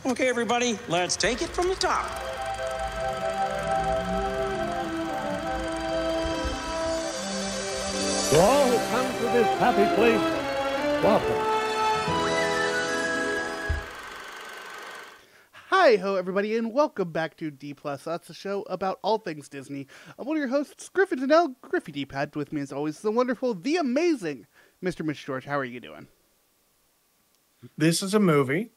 Okay, everybody, let's take it from the top. To all who come to this happy place, welcome. Hi-ho, everybody, and welcome back to D+. That's a show about all things Disney. I'm one of your hosts, Griffin Donnell, Griffy D-Pad. With me, as always, the wonderful, the amazing Mr. Mitch George. How are you doing? This is a movie.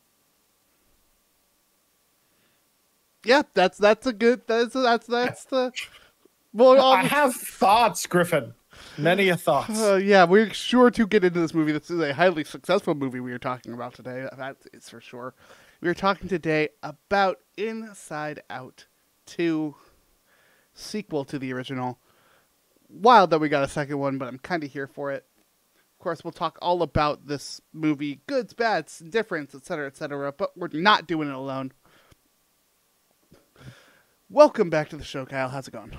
Yeah, that's the... Well, I have thoughts, Griffin. Many a thoughts. yeah, we're sure to get into this movie. This is a highly successful movie we are talking about today. That is for sure. We are talking today about Inside Out 2, sequel to the original. Wild that we got a second one, but I'm kind of here for it. Of course, we'll talk all about this movie, goods, bads, difference, etc., but we're not doing it alone. Welcome back to the show, Kyle. How's it going?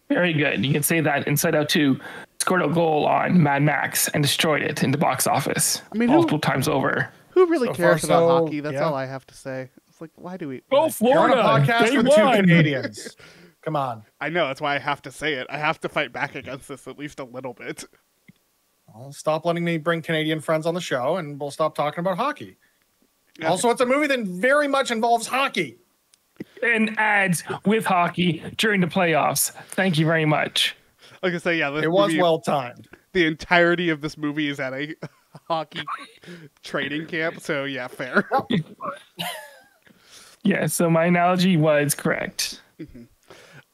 Very good. You can say that Inside Out 2 scored a goal on Mad Max and destroyed it in the box office multiple times over. Who really So cares far, about so, hockey? That's yeah. all I have to say. It's like, why do we... Go why? Florida! You're on a podcast They with two won. Canadians. Come on. I know, that's why I have to say it. I have to fight back against this at least a little bit. Well, stop letting me bring Canadian friends on the show, and we'll stop talking about hockey. Yeah. Also, it's a movie that very much involves hockey. And ads with hockey during the playoffs. Thank you very much. Like I say, yeah, this It was movie, well timed. the entirety of this movie is at a hockey training camp, so yeah, fair. Yeah, so my analogy was correct.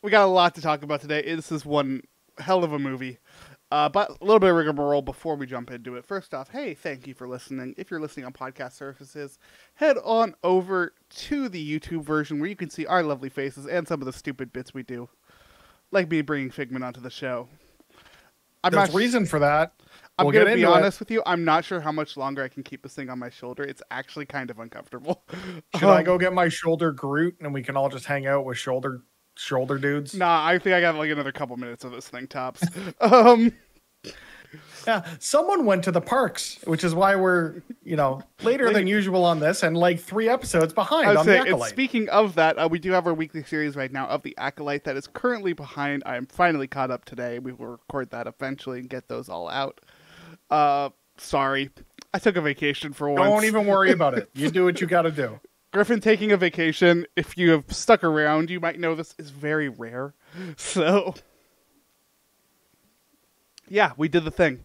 We got a lot to talk about today. This is one hell of a movie. But a little bit of rigmarole before we jump into it. First off, hey, thank you for listening. If you're listening on podcast services, head on over to the YouTube version where you can see our lovely faces and some of the stupid bits we do. Like me bringing Figment onto the show. There's reason for that. I'm We'll going get to be into it. honest with you. I'm not sure how much longer I can keep this thing on my shoulder. It's actually kind of uncomfortable. Should I go get my shoulder Groot, and we can all just hang out with shoulder dudes? Nah, I think I got like another couple minutes of this thing tops. Yeah, someone went to the parks, which is why we're, later than usual on this, and like 3 episodes behind I would on the say, and Acolyte. speaking of that, we do have our weekly series right now of the Acolyte that is currently behind. I am finally caught up today. We will record that eventually and get those all out. Sorry, I took a vacation for once. Don't even worry about it. You do what you got to do. Griffin taking a vacation. If you have stuck around, you might know this is very rare. So, yeah, we did the thing.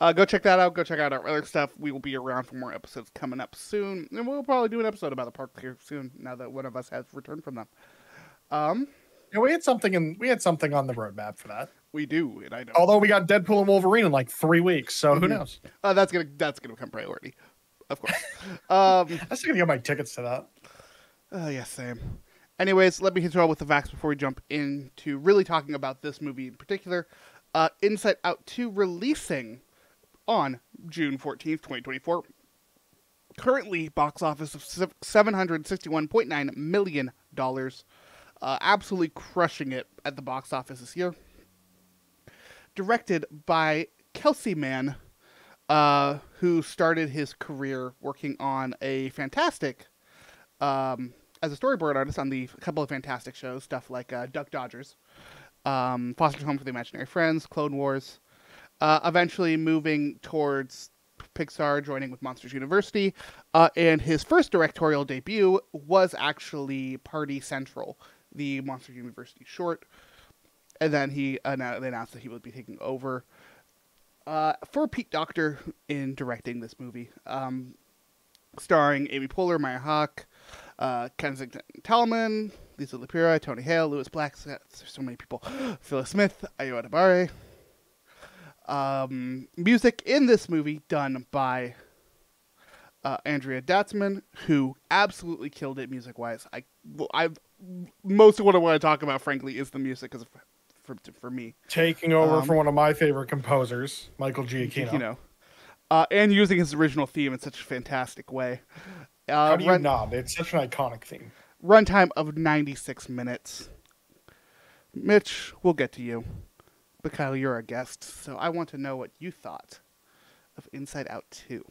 Go check that out. Go check out our other stuff. We will be around for more episodes coming up soon. And we'll probably do an episode about the park here soon, now that one of us has returned from them. Yeah, we had something on the roadmap for that. We do, and I know. Although we got Deadpool and Wolverine in like 3 weeks, so who knows? That's gonna become priority, of course. I'm still gonna get my tickets to that. Yeah, same. Anyways, let me hit you all with the facts before we jump into really talking about this movie in particular. Inside Out 2 releasing on June 14th, 2024. Currently, box office of $761.9 million. Absolutely crushing it at the box office this year. Directed by Kelsey Mann, who started his career working on a fantastic, as a storyboard artist on a couple of fantastic shows, stuff like Duck Dodgers, Foster's Home for the Imaginary Friends, Clone Wars, eventually moving towards Pixar, joining with Monsters University, and his first directorial debut was actually Party Central, the Monsters University short, and then they announced that he would be taking over for Pete Docter in directing this movie, starring Amy Poehler, Maya Hawke, Kensington Talman, Lisa Lapira, Tony Hale, Louis Black, there's so many people, Phyllis Smith, Ayo Edebari. Music in this movie done by Andrea Datzman, who absolutely killed it music-wise. Most of what I want to talk about, frankly, is the music, because for me, Taking over for one of my favorite composers, Michael Giacchino. And using his original theme in such a fantastic way. How do you not? It's such an iconic theme. Runtime of 96 minutes. Mitch, we'll get to you. But Kyle, you're our guest, so I want to know what you thought of Inside Out 2.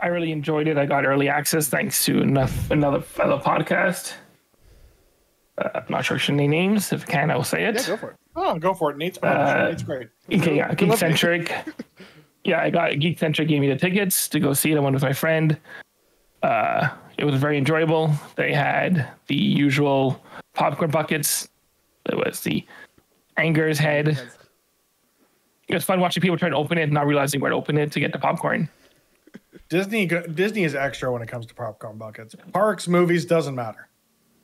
I really enjoyed it. I got early access thanks to another fellow podcast. I'm not sure any names. If I can, I will say it. Yeah, go for it. Oh, go for it, Nate. It's great. Okay, yeah, Geekcentric. Yeah, I got Geekcentric gave me the tickets to go see it. I went with my friend. It was very enjoyable. They had the usual popcorn buckets. It was the Anger's Head. It was fun watching people try to open it and not realizing where to open it to get the popcorn. Disney is extra when it comes to popcorn buckets. Parks, movies, doesn't matter.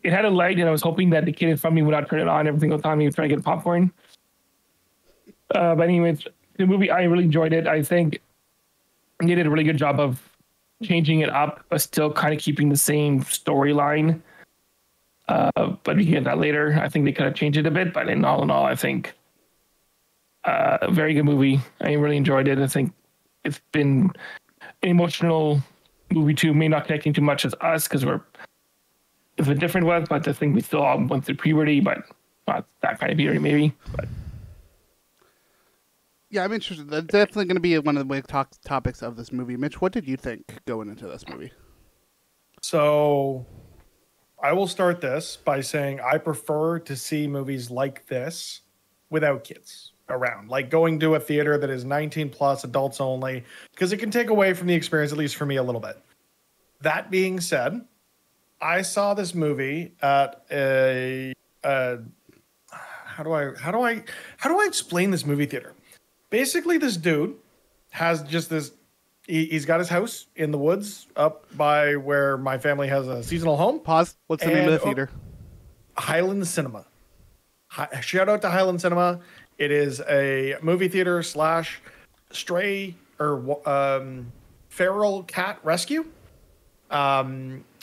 It had a light, and I was hoping that the kid in front of me would not turn it on every single time he was trying to get popcorn. But anyways, the movie, I really enjoyed it. I think they did a really good job of changing it up, but still kind of keeping the same storyline. But we can get that later. I think they could have changed it a bit, but in all, I think a very good movie. I really enjoyed it. I think it's been an emotional movie too. Maybe not connecting too much as us because it's a different one, but I think we still all went through puberty, but not that kind of puberty maybe. But yeah, I'm interested. That's definitely going to be one of the big topics of this movie. Mitch, what did you think going into this movie? So I will start this by saying I prefer to see movies like this without kids around, like going to a theater that is 19 plus, adults only, because it can take away from the experience, at least for me, a little bit. That being said, I saw this movie at how do I explain this movie theater? Basically, this dude has just this. He's got his house in the woods up by where my family has a seasonal home. Pause. What's the name of the theater? Highland Cinema. Shout out to Highland Cinema. It is a movie theater / stray or feral cat rescue,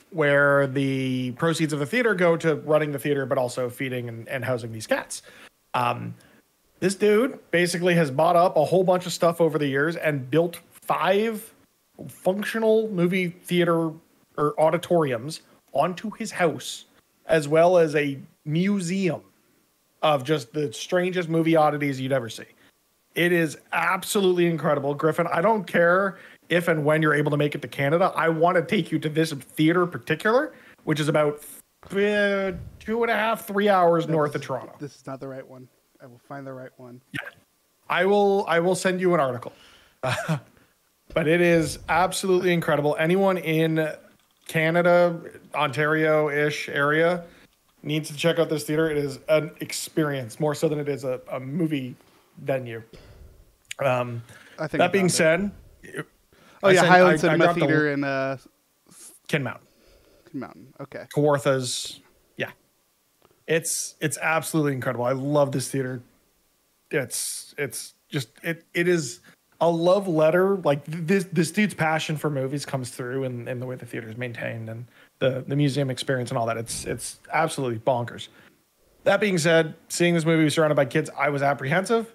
where the proceeds of the theater go to running the theater, but also feeding and housing these cats. This dude basically has bought up a whole bunch of stuff over the years and built 5 functional movie theater or auditoriums onto his house, as well as a museum of just the strangest movie oddities you'd ever see. It is absolutely incredible. Griffin, I don't care if and when you're able to make it to Canada. I want to take you to this theater in particular, which is about 2.5, 3 hours north of Toronto. This is not the right one. I will find the right one. Yeah. I will send you an article. But it is absolutely incredible. Anyone in Canada, Ontario-ish area needs to check out this theater. It is an experience, more so than it is a movie venue. I think that being said... Highland Cinema Theater in Ken Mountain. Ken Mountain, okay. Kawarthas, yeah. It's absolutely incredible. I love this theater. It's just it is a love letter. Like this dude's passion for movies comes through in the way the theater is maintained and the museum experience and all that. It's absolutely bonkers. That being said, seeing this movie surrounded by kids, I was apprehensive.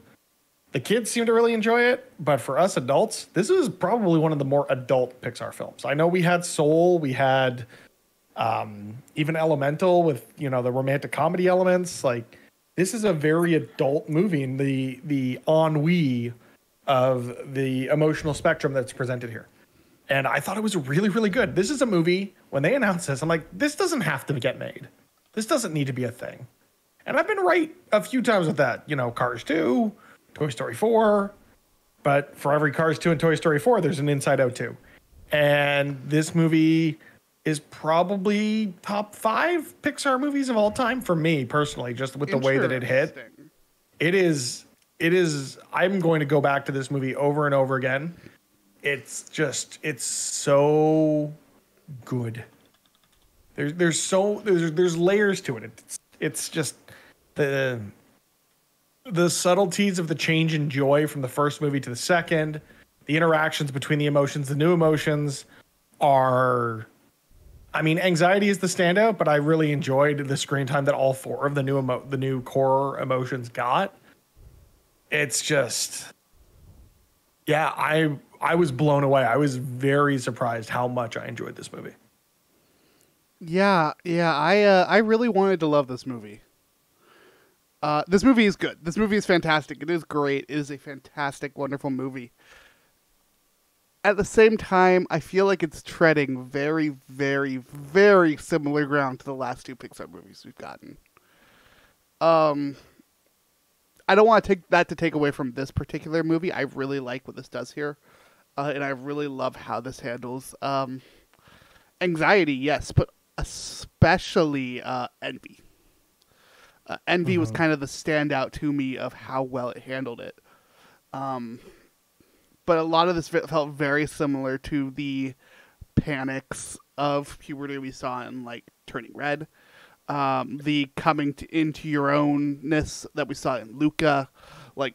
The kids seem to really enjoy it, but for us adults, this is probably one of the more adult Pixar films. I know we had Soul, we had even Elemental with, the romantic comedy elements. Like, this is a very adult movie in the ennui of the emotional spectrum that's presented here. And I thought it was really, really good. This is a movie, when they announced this, I'm like, this doesn't have to get made. This doesn't need to be a thing. And I've been right a few times with that. Cars 2, Toy Story 4. But for every Cars 2 and Toy Story 4, there's an Inside Out 2. And this movie is probably top 5 Pixar movies of all time for me personally, just with the way that it hit. It is, I'm going to go back to this movie over and over again. It's so good. There's layers to it. It's just the subtleties of the change in joy from the first movie to the second, the interactions between the emotions, the new emotions are, anxiety is the standout, but I really enjoyed the screen time that all 4 of the new core emotions got. It's just, yeah, I was blown away. I was very surprised how much I enjoyed this movie. Yeah, I really wanted to love this movie. This movie is good. This movie is fantastic. It is great. It is a fantastic, wonderful movie. at the same time, I feel like it's treading very, very, very similar ground to the last two Pixar movies we've gotten. I don't want to take away from this particular movie. I really like what this does here, and I really love how this handles anxiety. Yes, but especially envy. Envy was kind of the standout to me of how well it handled it. But a lot of this felt very similar to the panics of puberty we saw in like Turning Red. The coming into your ownness that we saw in Luca. Like,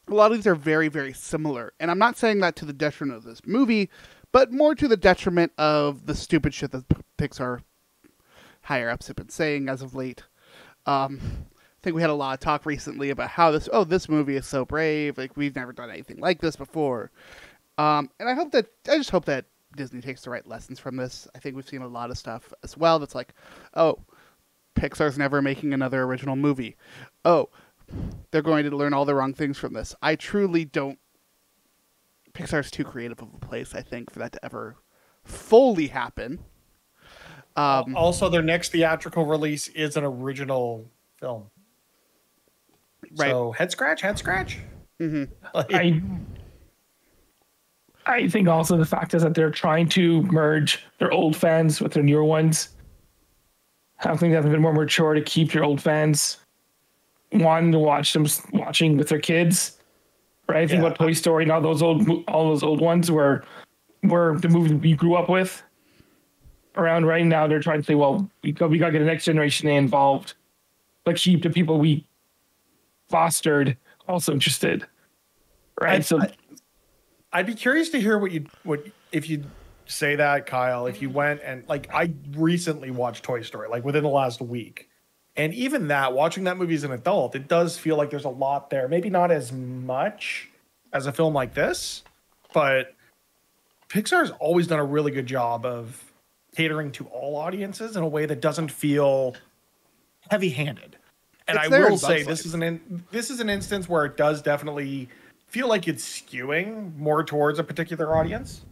a lot of these are very, very similar. And I'm not saying that to the detriment of this movie, but more to the detriment of the stupid shit that Pixar higher-ups have been saying as of late. I think we had a lot of talk recently about how this movie is so brave. Like, we've never done anything like this before. And I just hope that Disney takes the right lessons from this. I think we've seen a lot of stuff as well that's like, oh, Pixar's never making another original movie. Oh, they're going to learn all the wrong things from this. I truly don't. Pixar's too creative of a place, I think, for that to ever fully happen. Also, their next theatrical release is an original film. Right. So head scratch. Mm-hmm. I think also the fact is that they're trying to merge their old fans with their newer ones. I think that's a bit more mature to keep your old fans wanting to watching with their kids. Right? I think about Toy Story and all those old ones were the movies we grew up with. Around right now, they're trying to say, well, we got to get the next generation involved, but keep the people we fostered also interested. Right? I'd be curious to hear what if you say that, Kyle, if you went and like, I recently watched Toy Story, like within the last week. And even that, watching that movie as an adult, it does feel like there's a lot there. Maybe not as much as a film like this, but Pixar's always done a really good job of catering to all audiences in a way that doesn't feel heavy-handed. And I will say this is an instance where it does definitely feel like it's skewing more towards a particular audience.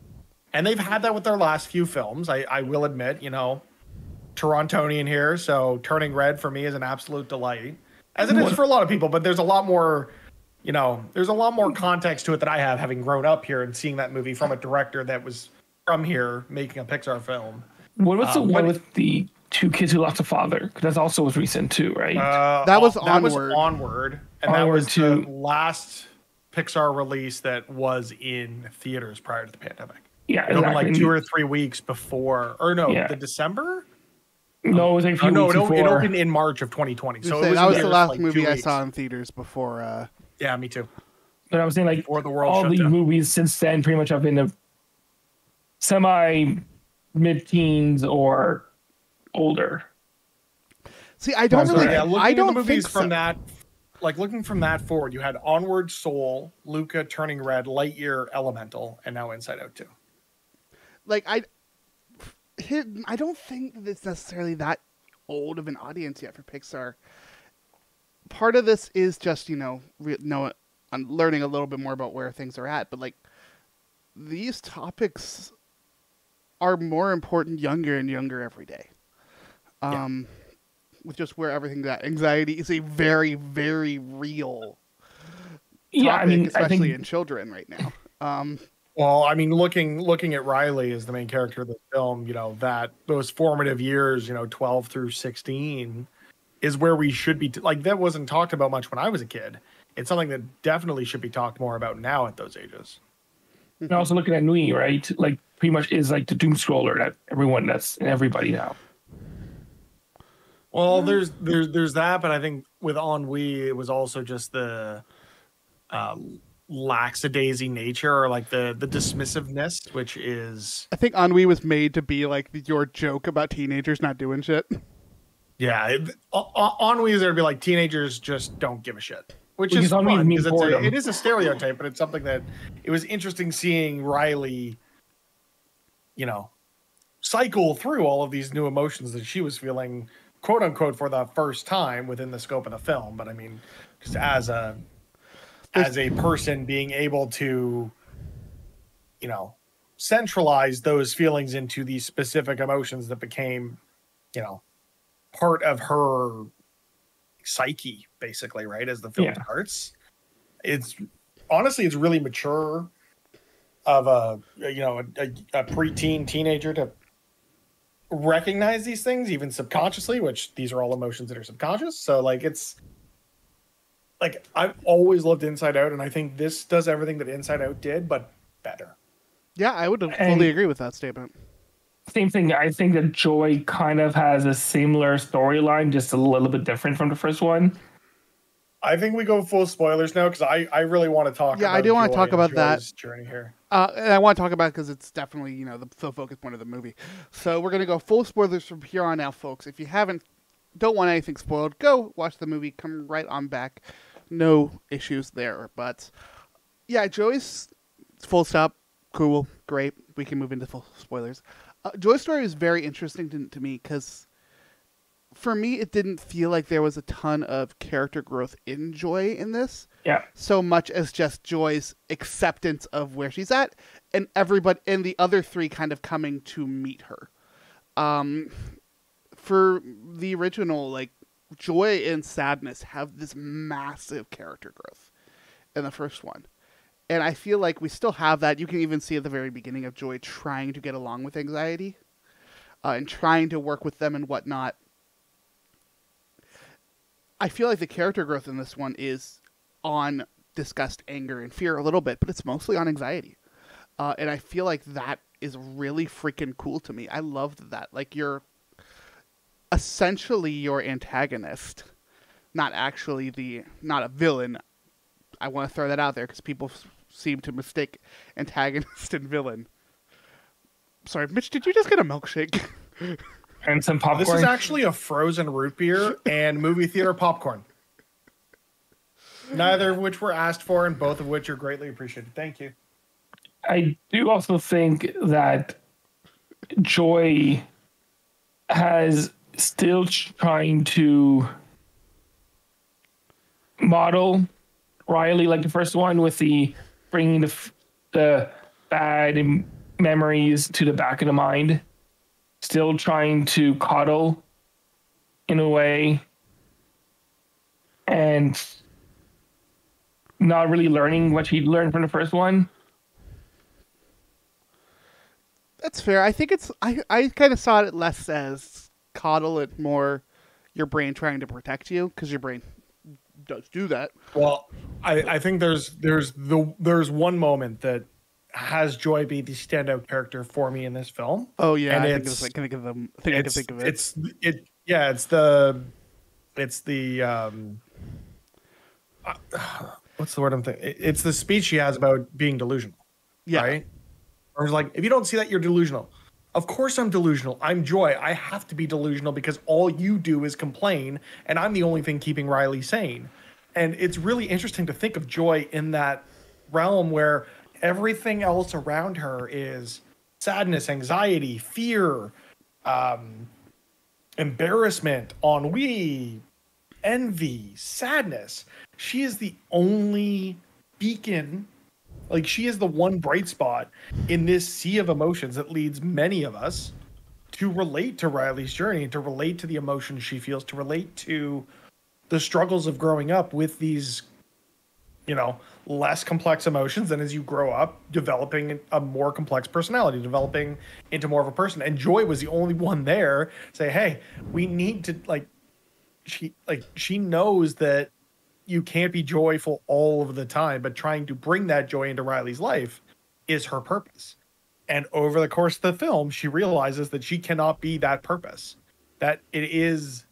And they've had that with their last few films. I will admit, Torontonian here, so Turning Red for me is an absolute delight, as it is for a lot of people. But there's a lot more, context to it that I have, having grown up here and seeing that movie from a director that was from here making a Pixar film. What was the one with the two kids who lost a father? Because that also was recent too, right? That was Onward. And that was the last Pixar release that was in theaters prior to the pandemic. Yeah, exactly. Like 2 or 3 weeks before, the December. No, it was like a few weeks before. It opened in March of 2020. So that was the last movie I saw in theaters before. Yeah, me too. But I was saying, like, before the world all these down. movies since then pretty much have been the semi mid-teens or older. See, I don't really. I don't think think from that. Like, looking from that forward, you had Onward, Soul, Luca, Turning Red, Lightyear, Elemental, and now Inside Out 2. Like, I don't think that it's necessarily that old of an audience yet for Pixar. Part of this is just, I'm learning a little bit more about where things are at, but like, these topics are more important younger and younger every day. With just where everything got. Anxiety is a very, very real topic, especially in children right now. Well, I mean, looking at Riley as the main character of the film, that those formative years, 12 through 16 is where we should be. Like, that wasn't talked about much when I was a kid. It's something that definitely should be talked more about now at those ages. And also looking at Nui, right? Like, pretty much is like the doom scroller that everybody now. Well, there's that, but I think with Ennui, it was also just the lackadaisy nature, or like the dismissiveness, which is. I think Ennui was made to be like your joke about teenagers not doing shit. Yeah, Ennui is there to be like teenagers just don't give a shit, which is fun because it is a stereotype, but it's something that it was interesting seeing Riley, cycle through all of these new emotions that she was feeling, quote unquote, for the first time within the scope of the film. But I mean, just as a person being able to centralize those feelings into these specific emotions that became, part of her psyche, basically, right? As the film starts, it's really mature of a preteen teenager to recognize these things, even subconsciously, which these are all emotions that are subconscious. So it's I've always loved Inside Out, and I think this does everything that Inside Out did, but better. Yeah, I would fully agree with that statement. Same thing. I think that Joy kind of has a similar storyline, just a little bit different from the first one. I think we go full spoilers now because I really want to talk. Yeah, I do want to talk about that journey here. And I want to talk about it because it's definitely the focus point of the movie. So we're gonna go full spoilers from here on out, folks. If you don't want anything spoiled, go watch the movie. Come right on back. No issues there. But yeah, Joy's full stop. Cool, great. We can move into full spoilers. Joy's story is very interesting to me because, for me, it didn't feel like there was a ton of character growth in Joy in this. Yeah. So much as just Joy's acceptance of where she's at, and everybody and the other three kind of coming to meet her. For the original, Joy and Sadness have this massive character growth in the first one. And I feel like we still have that. You can even see at the very beginning of Joy trying to get along with anxiety and trying to work with them and whatnot. I feel like the character growth in this one is on disgust, anger, and fear a little bit, but it's mostly on anxiety. And I feel like that is really freaking cool to me. I loved that. You're essentially your antagonist, not a villain. I want to throw that out there because people seem to mistake antagonist and villain. Sorry, Mitch, did you just get a milkshake? And some popcorn? This is actually a frozen root beer and movie theater popcorn. Neither of which were asked for and both of which are greatly appreciated. Thank you. I do also think that Joy has still trying to model Riley like the first one with the bringing the bad memories to the back of the mind, still trying to coddle in a way and not really learning what she learned from the first one. That's fair. I think I kind of saw it less as coddle and more your brain trying to protect you because your brain does do that. Well, I think there's one moment that has Joy be the standout character for me in this film. Oh yeah, and I can think of it. It's the what's the word I'm thinking? It's the speech she has about being delusional. Yeah. Right? Or it's if you don't see that, you're delusional. Of course I'm delusional. I'm Joy. I have to be delusional because all you do is complain, and I'm the only thing keeping Riley sane. And it's really interesting to think of Joy in that realm where everything else around her is sadness, anxiety, fear, embarrassment, ennui, envy, sadness. She is the only beacon. She is the one bright spot in this sea of emotions that leads many of us to relate to Riley's journey, to relate to the emotions she feels, to relate to the struggles of growing up with these, less complex emotions. And as you grow up, developing a more complex personality, developing into more of a person. And Joy was the only one there to say, hey, we need to she knows that you can't be joyful all of the time, but trying to bring that joy into Riley's life is her purpose. And over the course of the film, she realizes that she cannot be that purpose. That it is,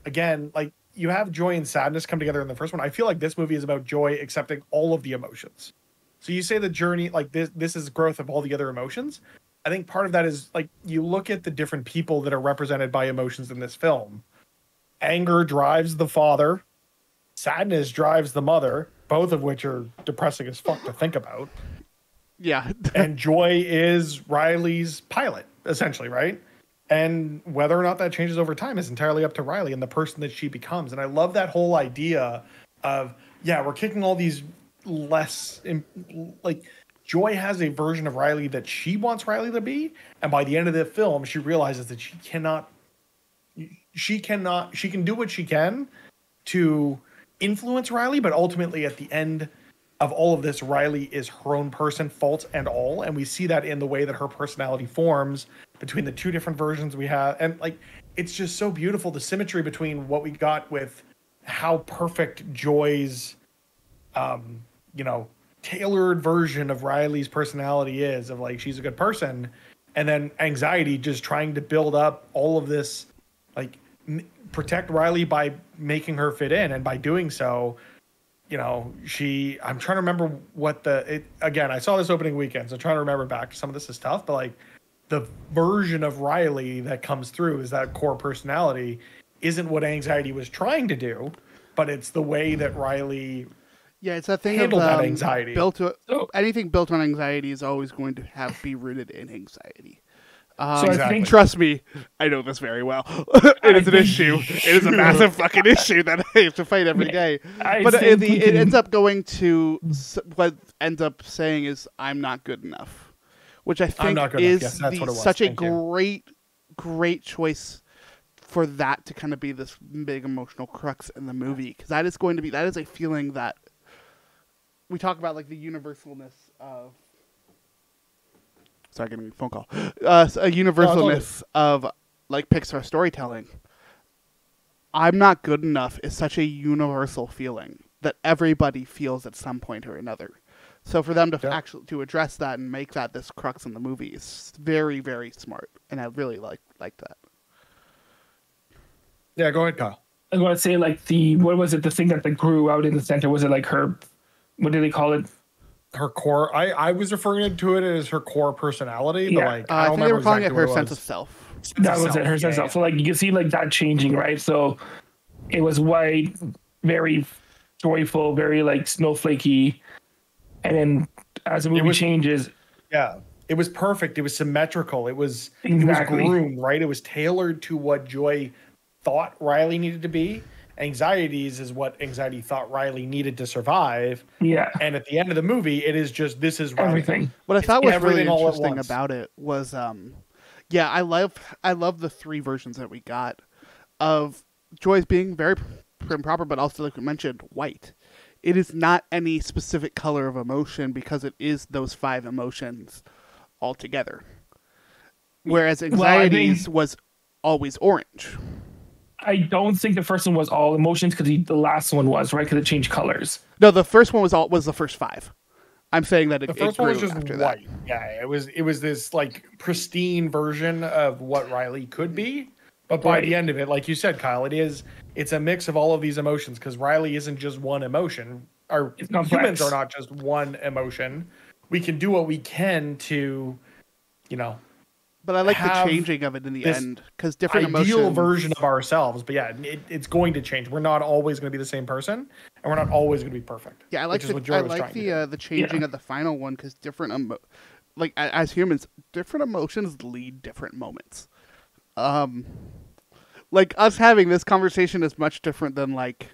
again, you have joy and sadness come together in the first one. I feel like this movie is about Joy accepting all of the emotions. So you say the journey, this is growth of all the other emotions. I think part of that is you look at the different people that are represented by emotions in this film. Anger drives the father. Sadness drives the mother, both of which are depressing as fuck to think about. Yeah. And Joy is Riley's pilot, essentially, right? And whether or not that changes over time is entirely up to Riley and the person that she becomes. And I love that whole idea of, we're kicking all these less, Joy has a version of Riley that she wants Riley to be, and by the end of the film, she realizes that she can do what she can to influence Riley, but ultimately at the end of all of this, Riley is her own person, faults and all, and we see that in the way that her personality forms between the two different versions we have, and like it's just so beautiful, the symmetry between what we got with how perfect Joy's tailored version of Riley's personality is, of like she's a good person, and then Anxiety just trying to build up all of this, like protect Riley by making her fit in, and by doing so, I'm trying to remember again, I saw this opening weekend, so trying to remember back. Some of this is tough, but like the version of Riley that comes through is that core personality isn't what Anxiety was trying to do, but it's the way that Riley it's that thing handled of that anxiety. Anything built on anxiety is always going to be rooted in anxiety. So I think, trust me, I know this very well. It is an issue. It is a massive fucking issue that I have to fight every day. But it ends up going to what ends up saying is I'm not good enough, which I think is such a great choice for that to kind of be this big emotional crux in the movie, because that is a feeling that we talk about, like the universalness of. Sorry, getting a phone call. A universalness of like Pixar storytelling. I'm not good enough is such a universal feeling that everybody feels at some point or another. So for them to actually to address that and make that this crux in the movie is very, very smart, and I really like that. Yeah, go ahead, Kyle. I was going to say, like, the thing that grew out in the center? Was it like her, what do they call it? Her core. I was referring to it as her core personality, but like I think they were calling it her sense of self. That was it, her sense of self. So like you can see like that changing, right? So it was white, very joyful, very like snowflakey, and then as the movie changes, it was perfect. It was symmetrical. It was exactly. groomed, right? It was tailored to what Joy thought Riley needed to be. Anxieties is what Anxiety thought Riley needed to survive. Yeah. And at the end of the movie, it is just, this is Riley. Everything. What I thought was really interesting about it was, I love the three versions that we got of Joy's being very prim and proper, but also, like we mentioned, white. It is not any specific color of emotion because it is those five emotions all together. Whereas Anxieties was always orange. I don't think the first one was all emotions because the last one was, right? Because it changed colors. No, the first one was the first five. I'm saying that the first one was just white. That. Yeah, it was this like pristine version of what Riley could be. But by the end of it, like you said, Kyle, it's a mix of all of these emotions, because Riley isn't just one emotion. Humans are not just one emotion. We can do what we can to, But I like the changing of it in the end, because different emotions. Ideal version of ourselves, but it's going to change. We're not always going to be the same person, and we're not always going to be perfect. Yeah, I like the changing of the final one, because as humans, different emotions lead different moments. Like us having this conversation is much different than like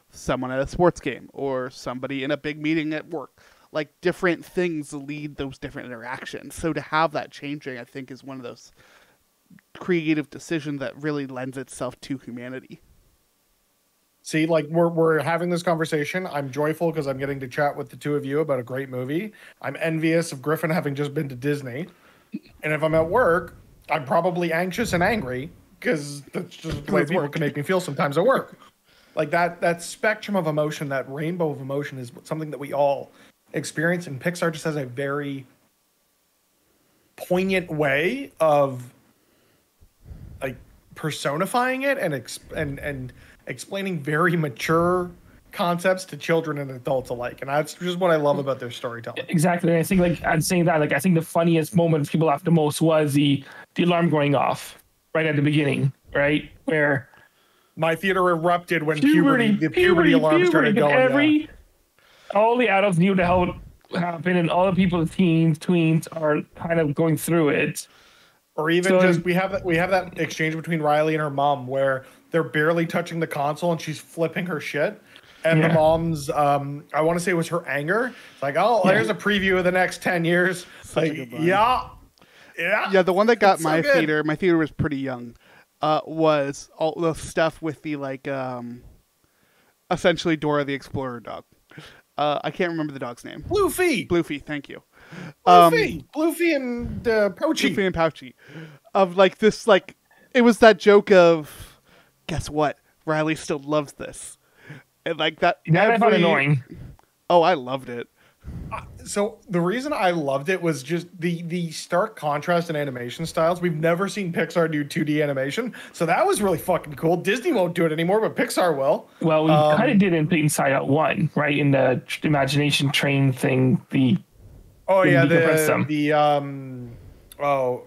someone at a sports game or somebody in a big meeting at work. Like different things lead those different interactions. So to have that changing, I think, is one of those creative decisions that really lends itself to humanity. See, like we're having this conversation. I'm joyful because I'm getting to chat with the two of you about a great movie. I'm envious of Griffin having just been to Disney. And if I'm at work, I'm probably anxious and angry because that's just the way people can make me feel sometimes at work. Like that spectrum of emotion, that rainbow of emotion is something that we all experience, and Pixar just has a very poignant way of like personifying it and explaining very mature concepts to children and adults alike, and that's just what I love about their storytelling. Exactly. I think, like I'm saying that, like I think the funniest moment people laughed the most was the alarm going off right at the beginning, right where my theater erupted when the puberty alarm started going. All the adults knew the hell happened, and all the people, tweens are kind of going through it. Or even we have that exchange between Riley and her mom where they're barely touching the console and she's flipping her shit. And the Yeah. mom's, I want to say it was her anger. It's like, oh, Yeah. here's a preview of the next 10 years. Such a Like, good line. yeah. Yeah, the one that got It's so my good. theater. My theater was pretty young. Was all the stuff with the essentially Dora the Explorer dog. I can't remember the dog's name. Bluefy. Bluefy, thank you. Bluefy and Pouchy. Bluefy and Pouchy. Of like this, like it was that joke of, guess what? Riley still loves this, and like that. That I found annoying. Oh, I loved it. So the reason I loved it was just the stark contrast in animation styles. We've never seen Pixar do 2D animation, so that was really fucking cool. Disney won't do it anymore, but Pixar will. Well, we kind of did in Inside Out 1, right? In the imagination train thing, Oh When yeah, you compress them.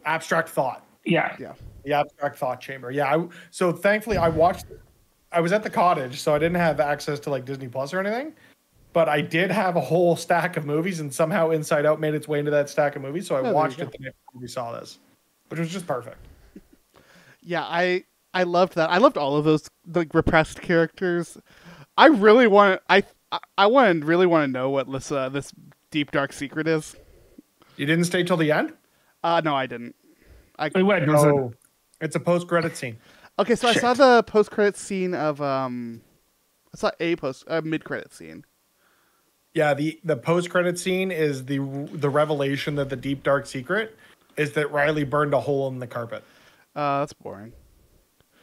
abstract thought. yeah. Yeah. The abstract thought chamber. Yeah. So thankfully, I was at the cottage, so I didn't have access to like Disney Plus or anything. But I did have a whole stack of movies, and somehow Inside Out made its way into that stack of movies. So I there you watched go. it the night we saw this, which was just perfect. Yeah, I loved that. I loved all of those like repressed characters. I really want really want to know what this deep dark secret is. You didn't stay till the end? No, I didn't. Wait, what? There's a- Oh, it's a post-credit scene. Okay, so Shit. I saw the post credit scene of I saw a mid credit scene. Yeah, the post-credit scene is the revelation that the deep dark secret is that Riley burned a hole in the carpet. That's boring.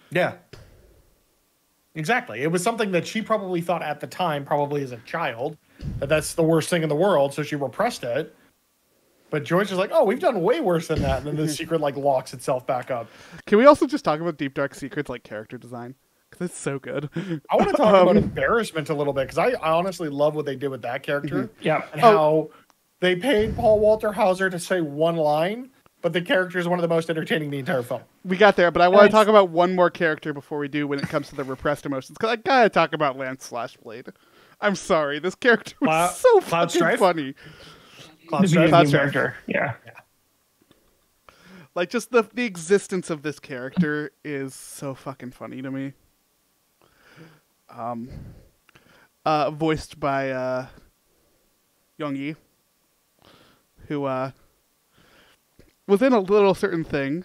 Yeah. Exactly. It was something that she probably thought at the time, probably as a child, that that's the worst thing in the world, so she repressed it. But George is like, "Oh, we've done way worse than that," and then the secret like locks itself back up. Can we also just talk about Deep Dark Secret's like character design? Because it's so good. I want to talk about embarrassment a little bit because I honestly love what they did with that character yeah. and how they paid Paul Walter Hauser to say one line, but the character is one of the most entertaining in the entire film. We got there, but I want to Nice. talk about one more character before we do when it comes to the repressed emotions. Because I gotta talk about Lance Slashblade. I'm sorry, this character was Cloud- so Cloud fucking Strife? funny. Cloud The Strife? video game Strife. character. Yeah. Like just the existence of this character is so fucking funny to me. Voiced by Young Yi, who was in a little certain thing.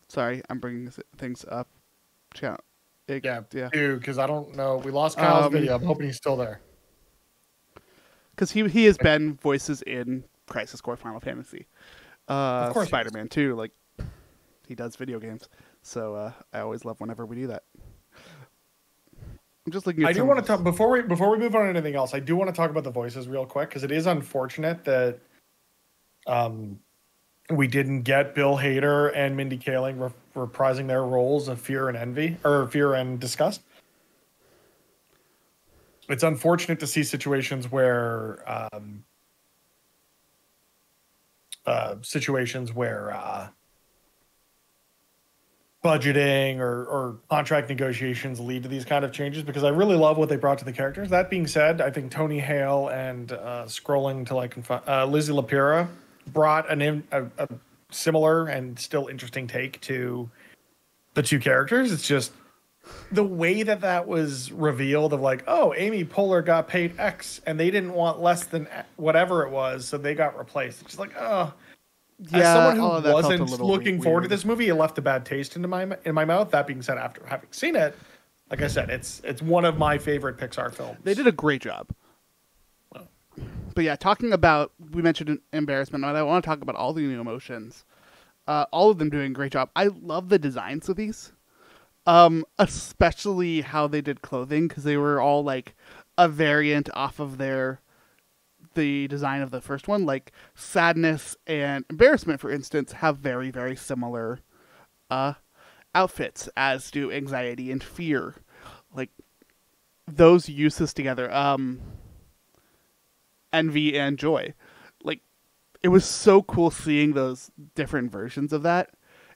Sorry, I'm bringing things up. Yeah, yeah. dude, because I don't know. We lost Kyle's video. I'm hoping he's still there. Because he has been voices in Crisis Core, Final Fantasy, course he is. Spider-Man 2. Like he does video games, so I always love whenever we do that. I'm just looking at. I do some- want to talk before we move on to anything else. I do want to talk about the voices real quick because it is unfortunate that we didn't get Bill Hader and Mindy Kaling reprising their roles of Fear and Envy or Fear and Disgust. It's unfortunate to see situations where budgeting or contract negotiations lead to these kind of changes because I really love what they brought to the characters. That being said, I think Tony Hale and scrolling to like Lizzie Lapira brought a similar and still interesting take to the two characters. It's just the way that was revealed of like, oh, Amy Poehler got paid X and they didn't want less than whatever it was, so they got replaced. It's just like, oh. As someone all of who that felt a wasn't little looking forward to weird. this movie, it left a bad taste in my mouth. That being said, after having seen it, like I said, it's one of my favorite Pixar films. They did a great job. But yeah, talking about, we mentioned embarrassment, and I want to talk about all the new emotions. All of them doing a great job. I love the designs of these. Especially how they did clothing, because they were all like a variant off of the design of the first one. Like sadness and embarrassment, for instance, have very, very similar outfits, as do anxiety and fear. Like those uses together. Envy and joy. Like it was so cool seeing those different versions of that.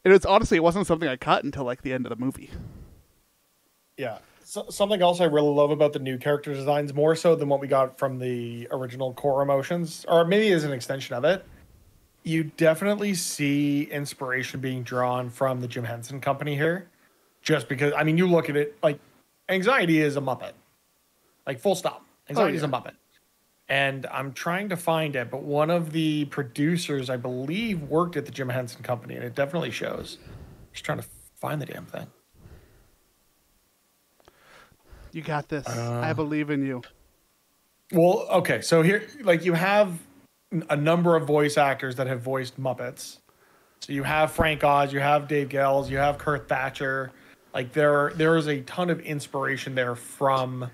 And it's honestly, it wasn't something I caught until like the end of the movie. Yeah. So, something else I really love about the new character designs, more so than what we got from the original core emotions, or maybe as an extension of it, you definitely see inspiration being drawn from the Jim Henson Company here. Just because, I mean, you look at it, like, Anxiety is a Muppet. Like, full stop. Anxiety is a yeah. Muppet. And I'm trying to find it, but one of the producers, I believe, worked at the Jim Henson Company, and it definitely shows. Just trying to find the damn thing. You got this. I believe in you. Well, okay, so here, like, you have a number of voice actors that have voiced Muppets. So you have Frank Oz, you have Dave Gales, you have Kurt Thatcher. Like, there is a ton of inspiration there from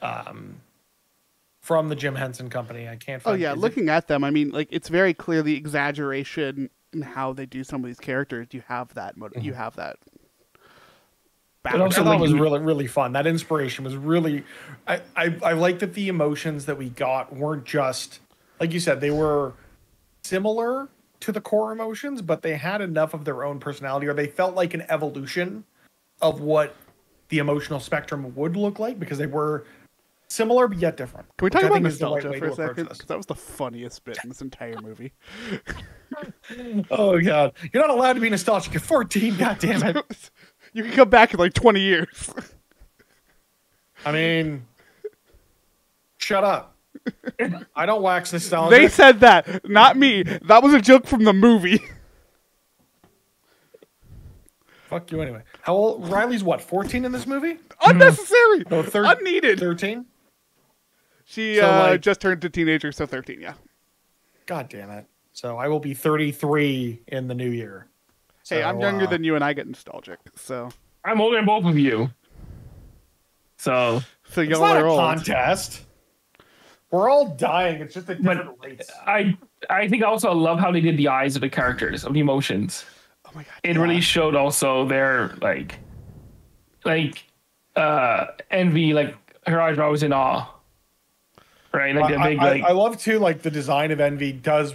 the Jim Henson Company. I can't find. Oh yeah, looking at them, I mean, like, it's very clear the exaggeration in how they do some of these characters. You have that. You have that. But also, that was really, really fun. That inspiration was really. I like that the emotions that we got weren't just, like you said, they were similar to the core emotions, but they had enough of their own personality, or they felt like an evolution of what the emotional spectrum would look like, because they were similar but yet different. Can we talk about nostalgia for a second? Because that was the funniest bit in this entire movie. Oh god, you're not allowed to be nostalgic. You're 14. God damn it. You can come back in like 20 years. I mean, shut up. I don't wax nostalgia. They said that, not me. That was a joke from the movie. Fuck you anyway. How old? Riley's what? 14 in this movie? Unnecessary. No, Unneeded. 13. She So, just turned a teenager, so 13. Yeah. God damn it. So I will be 33 in the new year. Hey, So, I'm younger than you, and I get nostalgic. So I'm older than both of you. So It's y'all not are a old. contest. We're all dying. It's just a different rates. I think also I love how they did the eyes of the characters, of the emotions. Oh my god. It really showed also their like Envy, like her eyes are always in awe. Right? Like the big I love too, like, the design of Envy does,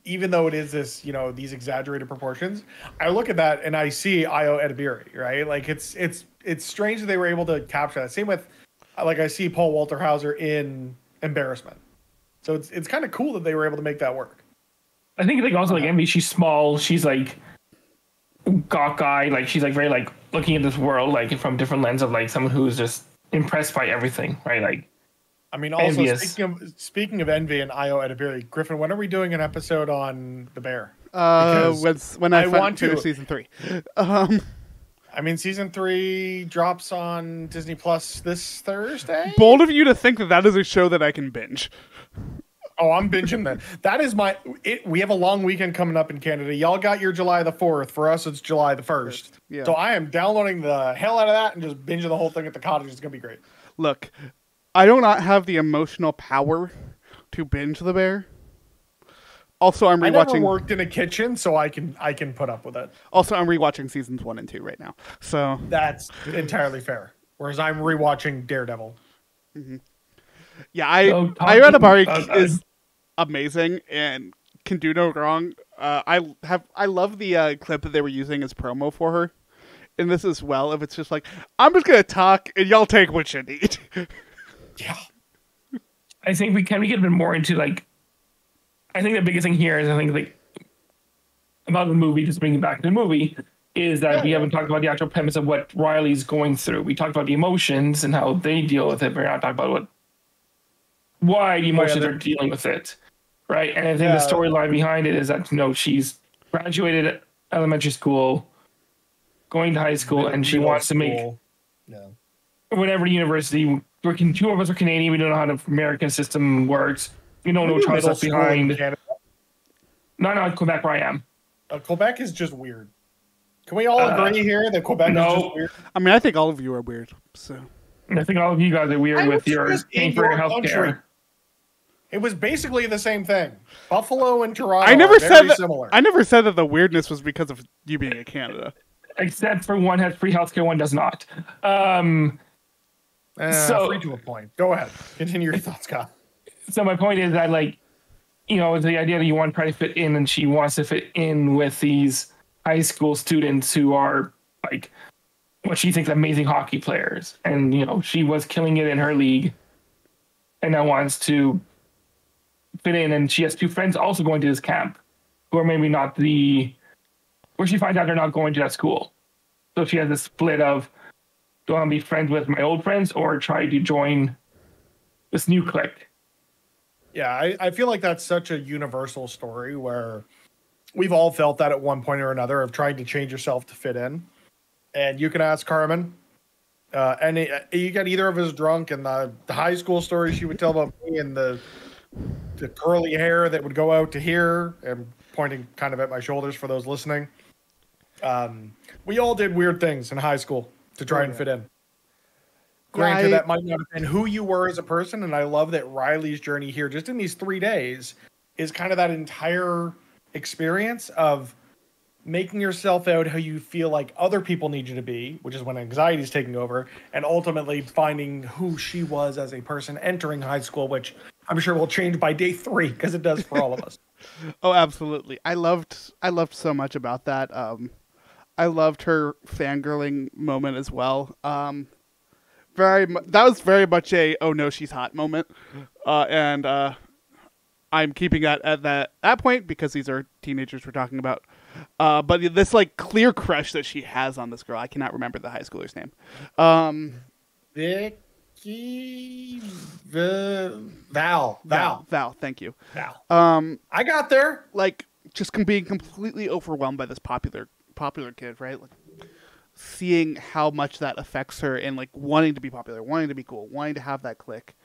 even though it is this, these exaggerated proportions, I look at that and I see Io Edebiri, right? Like, it's strange that they were able to capture that. Same with, like, I see Paul Walter Hauser in Embarrassment. So it's kind of cool that they were able to make that work. I think like also like Envy, she's small, she's like gawk-eyed, like she's like very like looking at this world like from different lens of like someone who's just impressed by everything, right? Like, I mean, also envious. speaking of Envy and Io Edebiri, Griffin, when are we doing an episode on The Bear? When I want to finish season 3. I mean, season 3 drops on Disney Plus this Thursday. Bold of you to think that is a show that I can binge. Oh, I'm binging that. That is we have a long weekend coming up in Canada. Y'all got your July the 4th. For us, it's July the 1st. Yeah. So I am downloading the hell out of that and just binging the whole thing at the cottage. It's going to be great. Look, I do not have the emotional power to binge The Bear. Also, I'm I never rewatching. worked in a kitchen, so I can put up with it. Also, I'm rewatching seasons 1 and 2 right now. So That's entirely fair. Whereas I'm rewatching Daredevil. yeah, So Io Edebiri talking- is amazing and can do no wrong. I love the clip that they were using as promo for her in this as well. If it's just like, I'm just gonna talk and y'all take what you need. Yeah. I think we get a bit more into like. I think the biggest thing here is I think like about the movie, just bringing it back to the movie, is that we haven't talked about the actual premise of what Riley's going through. We talked about the emotions and how they deal with it, but we're not talking about why the emotions are dealing with it, right? And I think the storyline behind it is that she's graduated elementary school, going to high school, and she wants to make whatever university. Two of us are Canadian. We don't know how the American system works. We don't know what Charles left behind. No, Quebec, where I am. Quebec is just weird. Can we all agree here that Quebec is just weird? I mean, I think all of you are weird. So I think all of you guys are weird with your paying for your health country. care. It was basically the same thing. Buffalo and Toronto I never are said very that. similar. I never said that the weirdness was because of you being in Canada. Except for one has free healthcare, one does not. Free to a point. Go ahead. Continue your thoughts, Scott. So my point is that, like, it's the idea that you want to try to fit in, and she wants to fit in with these high school students who are like what she thinks amazing hockey players, and she was killing it in her league, and now wants to fit in. And she has two friends also going to this camp, who are maybe not where she finds out they're not going to that school. So she has this split of do I want to be friends with my old friends or try to join this new clique? Yeah, I feel like that's such a universal story where we've all felt that at one point or another of trying to change yourself to fit in. And you can ask Carmen. You got either of us drunk, and the high school stories she would tell about me, and the curly hair that would go out to here, and pointing kind of at my shoulders for those listening. We all did weird things in high school to try and fit in. Granted, that might not have been who you were as a person, and I love that Riley's journey here, just in these 3 days, is kind of that entire experience of making yourself out how you feel like other people need you to be, which is when anxiety is taking over, and ultimately finding who she was as a person entering high school, which I'm sure will change by day 3 because it does for all of us. Oh, absolutely. I loved so much about that. I loved her fangirling moment as well. That was very much a "oh no, she's hot" moment, and I'm keeping that at that point because these are teenagers we're talking about. But this like clear crush that she has on this girl, I cannot remember the high schooler's name. Val. Thank you. Val. I got there. Like just being completely overwhelmed by this popular kid, right? Like seeing how much that affects her and like wanting to be popular, wanting to be cool, wanting to have that clique,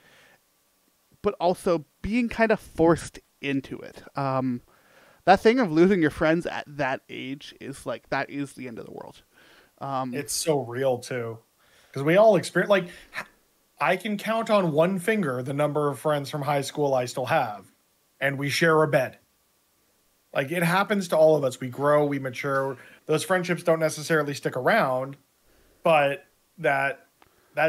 but also being kind of forced into it. That thing of losing your friends at that age is like, that is the end of the world. It's so real too. Because we all experience, like, I can count on one finger the number of friends from high school I still have, and we share a bed. Like, it happens to all of us. We grow, we mature. Those friendships don't necessarily stick around, but that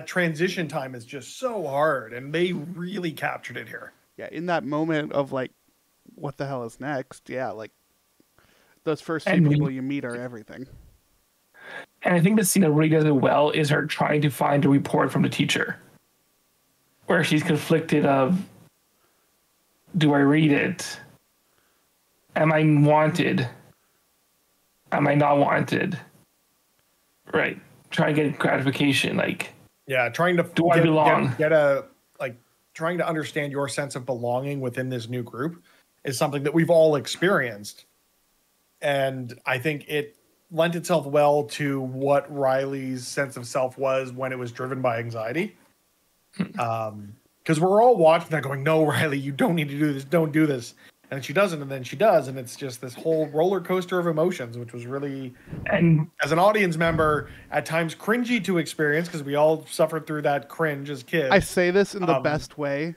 transition time is just so hard, and they really captured it here. Yeah, in that moment of like, what the hell is next? Yeah, like those first few people you meet are everything. And I think the scene that really does it well is her trying to find a report from the teacher, where she's conflicted of, do I read it? Am I wanted? Am I not wanted? Right. Trying to get gratification. Like, yeah, trying to do I belong? Trying to understand your sense of belonging within this new group is something that we've all experienced. And I think it lent itself well to what Riley's sense of self was when it was driven by anxiety. Because we're all watching that going, no, Riley, you don't need to do this. Don't do this. And she doesn't, and then she does. And it's just this whole roller coaster of emotions, which was really, and as an audience member, at times cringy to experience because we all suffered through that cringe as kids. I say this in the best way.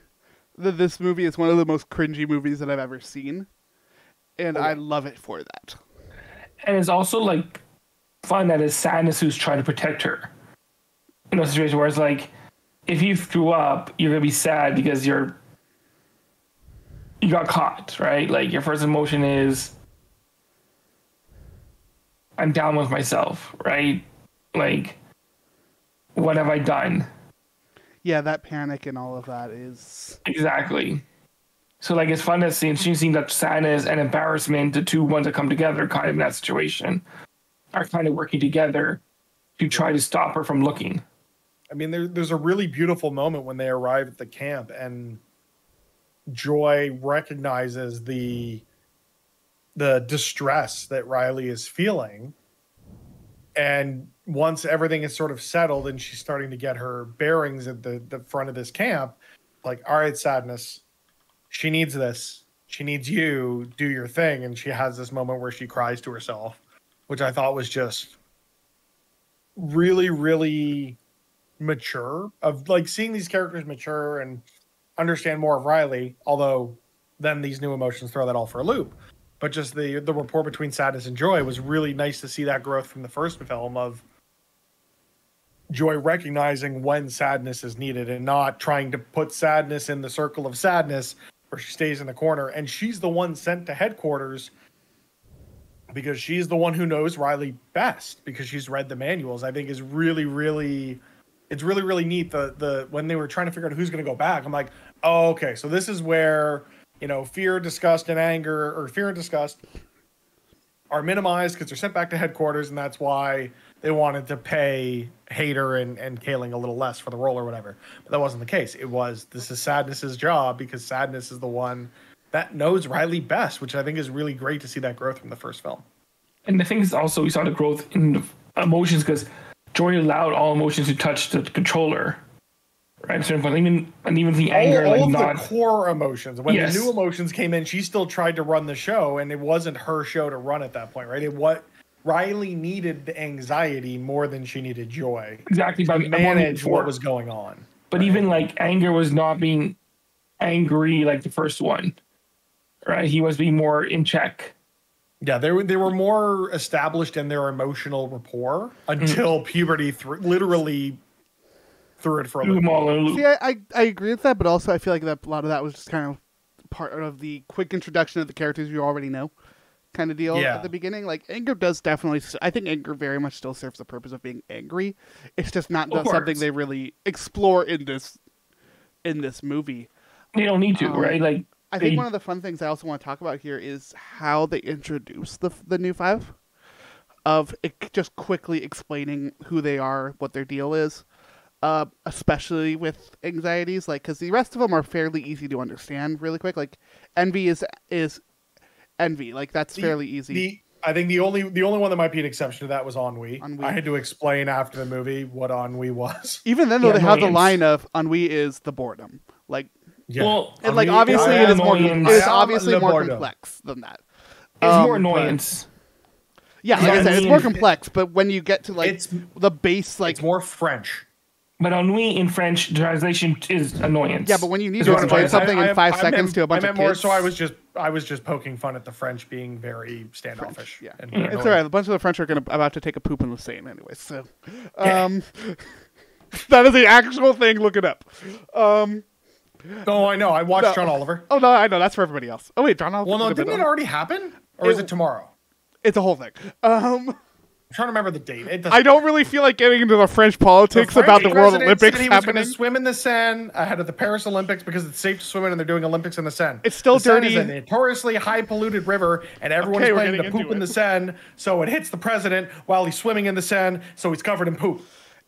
This movie is one of the most cringy movies that I've ever seen. And I love it for that. And it's also like fun that it's Sadness who's trying to protect her. In a situation where it's like, if you threw up, you're gonna be sad because you got caught, right? Like your first emotion is, I'm down with myself, right? Like, what have I done? Yeah, that panic and all of that is exactly. So like it's fun to see, and she's seen that sadness and embarrassment, the two ones that come together kind of in that situation, are kind of working together to try to stop her from looking. I mean, there's a really beautiful moment when they arrive at the camp and Joy recognizes the distress that Riley is feeling. And once everything is sort of settled and she's starting to get her bearings at the front of this camp, like, all right, Sadness, she needs this. She needs you. Do your thing. And she has this moment where she cries to herself, which I thought was just really, really mature, of like seeing these characters mature and understand more of Riley, although then these new emotions throw that all for a loop. But just the rapport between Sadness and Joy was really nice to see that growth from the first film of Joy recognizing when sadness is needed and not trying to put Sadness in the circle of sadness where she stays in the corner. And she's the one sent to headquarters because she's the one who knows Riley best because she's read the manuals. I think is really, really, it's really, really neat. The when they were trying to figure out who's going to go back, I'm like, oh, okay, so this is where, you know, fear, disgust, and anger, or fear and disgust are minimized because they're sent back to headquarters, and that's why they wanted to pay Hader and Kaling a little less for the role or whatever. But that wasn't the case. It was, this is Sadness's job because Sadness is the one that knows Riley best, which I think is really great to see that growth from the first film. And the thing is also we saw the growth in the emotions because Joy allowed all emotions to touch the controller. Right, so even the anger, all like of not the core emotions. When Yes. the new emotions came in, she still tried to run the show, and it wasn't her show to run at that point, right? Riley needed the anxiety more than she needed joy exactly to by manage what was going on. But even like anger was not being angry like the first one, right? He was being more in check. Yeah, they were more established in their emotional rapport until puberty literally threw it for a Threw them loop. all in a loop. See, I agree with that, but also I feel like that a lot of that was just kind of part of the quick introduction of the characters you already know kind of deal Yeah. at the beginning. Like, anger does definitely... I think anger very much still serves the purpose of being angry. It's just not Of something course. they really explore in this movie. They don't need to, right? Like I think one of the fun things I also want to talk about here is how they introduce the new five, of it just quickly explaining who they are, what their deal is, especially with anxieties. Like, because the rest of them are fairly easy to understand really quick. Like, envy is envy. Like, that's fairly easy. I think the only one that might be an exception to that was Ennui. Ennui. I had to explain after the movie what Ennui was. Even then, though, Yeah, they have the annoyance. line of ennui is the boredom. Like, Yeah. well, and like Ennui- obviously I it is am more. annoyance. It is I am obviously le more boredom. complex than that. it's more but- annoyance. Yeah, like Yeah, I said, it's I more mean, complex. But when you get to like It's- the base, like It's more French. But ennui in French translation is annoyance. yeah, but when you need So to explain something in 5 seconds to a bunch I of meant more. kids, So I was just poking fun at the French being very standoffish. yeah, and it's annoying. alright. A bunch of the French are about to take a poop in the Seine anyway. So, that is the actual thing. Look it up. No, I know. I watched No. John Oliver. Oh no, I know that's for everybody else. Oh wait, John Oliver. Well, no, could have didn't been it on- already happen, or is It- it tomorrow? It's a whole thing. I'm trying to remember the date. It doesn't- I don't really feel like getting into the French The politics French about the World president Olympics said he was going happening. to swim in the Seine ahead of the Paris Olympics because it's safe to swim in, and they're doing Olympics in the Seine. It's still the Seine dirty. is a notoriously high polluted river, and everyone's Okay, we're planning to getting poop into in it. the Seine, so it hits the president while he's swimming in the Seine, so he's covered in poop.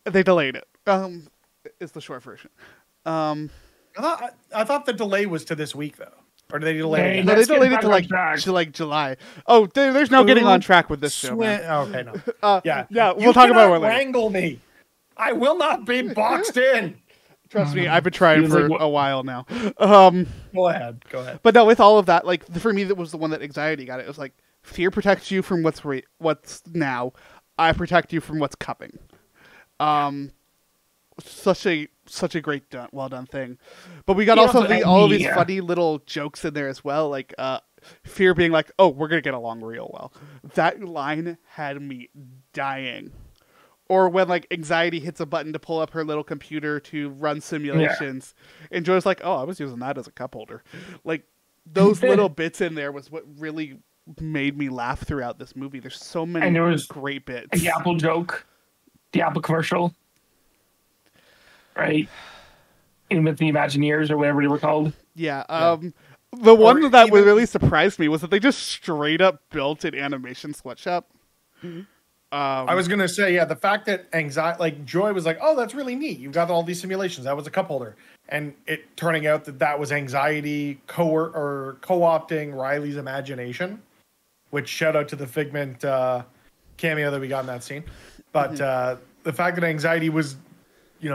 They delayed it. Is the short version. I thought the delay was to this week though, or did they delay Hey, it? No, they Let's get delayed it back to on like track. July. Oh, there's no getting on track with this show. Man. Okay, no. Yeah, yeah, You we'll talk about it cannot later. Wrangle me. I will not be boxed in. Trust me, I've been trying Feels for like what- a while now. Go ahead. But no, with all of that, like for me, that was the one that anxiety got. It was like fear protects you from what's now. I protect you from what's coming. Such a great well done thing. But we got You also know, all of these yeah. funny little jokes in there as well. Like fear being like, "Oh, we're gonna get along real well." That line had me dying. Or when like anxiety hits a button to pull up her little computer to run simulations, and Joy's like, "Oh, I was using that as a cup holder." Like those little bits in there was what really made me laugh throughout this movie. There's so many And there was great bits. the Apple joke, the Apple commercial, right? In with the Imagineers or whatever they were called. Yeah. The one that even- really surprised me was that they just straight up built an animation sweatshop. I was gonna say, yeah, the fact that anxiety, like Joy was like, "Oh, that's really neat. You've got all these simulations. That was a cup holder," and it turning out that was anxiety co-opting Riley's imagination. Which shout out to the Figment cameo that we got in that scene. But the fact that anxiety was,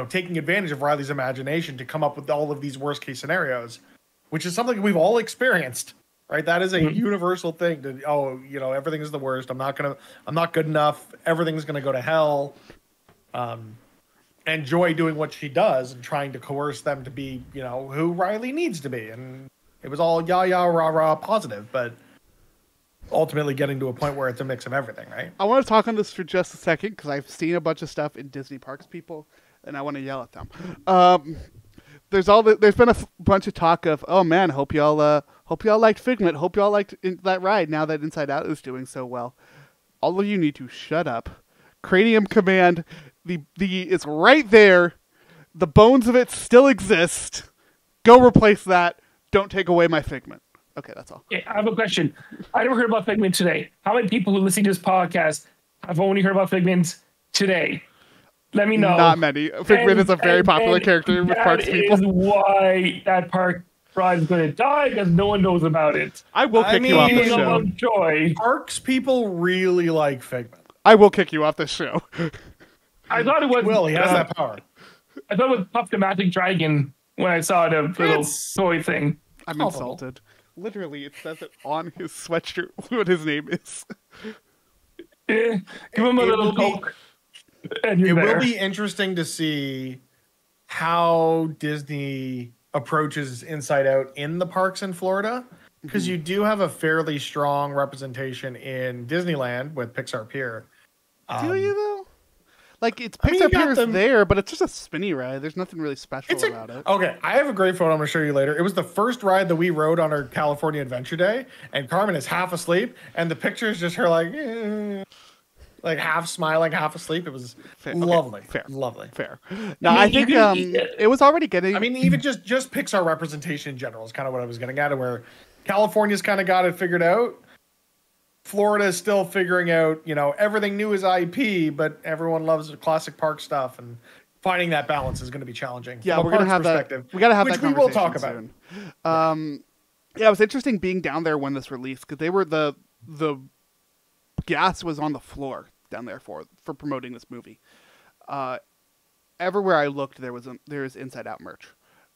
taking advantage of Riley's imagination to come up with all of these worst case scenarios, which is something we've all experienced. Right, that is a universal thing. Everything is the worst. I'm not good enough. Everything's gonna go to hell. And Joy doing what she does and trying to coerce them to be, who Riley needs to be. And it was all rah rah positive, but ultimately getting to a point where it's a mix of everything, right? I want to talk on this for just a second because I've seen a bunch of stuff in Disney parks, people, and I want to yell at them. There's been a bunch of talk of, oh man, hope y'all liked Figment, hope y'all liked that ride. Now that Inside Out is doing so well, all of you need to shut up. Cranium Command, the is right there. The bones of it still exist. Go replace that. Don't take away my Figment. Okay, that's all. Okay, I have a question. I never heard about Figment today. How many people who listen to this podcast have only heard about Figment today? Let me know. Not many. Figment is a very popular character with parks people. That is why that park ride is going to die, because no one knows about it. I will kick you off the People show. love Joy. Parks people really like Figment. I will kick you off the show. I thought it was. Will, he has that power. I thought it was Puff the Magic Dragon when I saw the little toy thing. I'm Cool. insulted. Literally, it says it on his sweatshirt what his name is. Give him a It little will be- poke. And It you're there. will be interesting to see how Disney approaches Inside Out in the parks in Florida, because you do have a fairly strong representation in Disneyland with Pixar Pier. Do you though? Like it's I mean, Pixar you got Pier's them- there, but it's just a spinny ride. There's nothing really special It's about it. okay. I have a great photo I'm going to show you later. It was the first ride that we rode on our California Adventure Day, and Carmen is half asleep, and the picture is just her like half smiling, half asleep. It was Fair. Okay, lovely, fair. lovely. Fair. No, mean, I you think can- it was already getting. I mean, even just Pixar representation in general is kind of what I was getting at, where California's kind of got it figured out. Florida is still figuring out, everything new is IP, but everyone loves the classic park stuff, and finding that balance is going to be challenging. yeah, from a we're gonna parks have that. perspective, We gotta have which that we will conversation talk about. soon. Yeah, it was interesting being down there when this released because they were the gas was on the floor down there for promoting this movie. Everywhere I looked, there was Inside Out merch.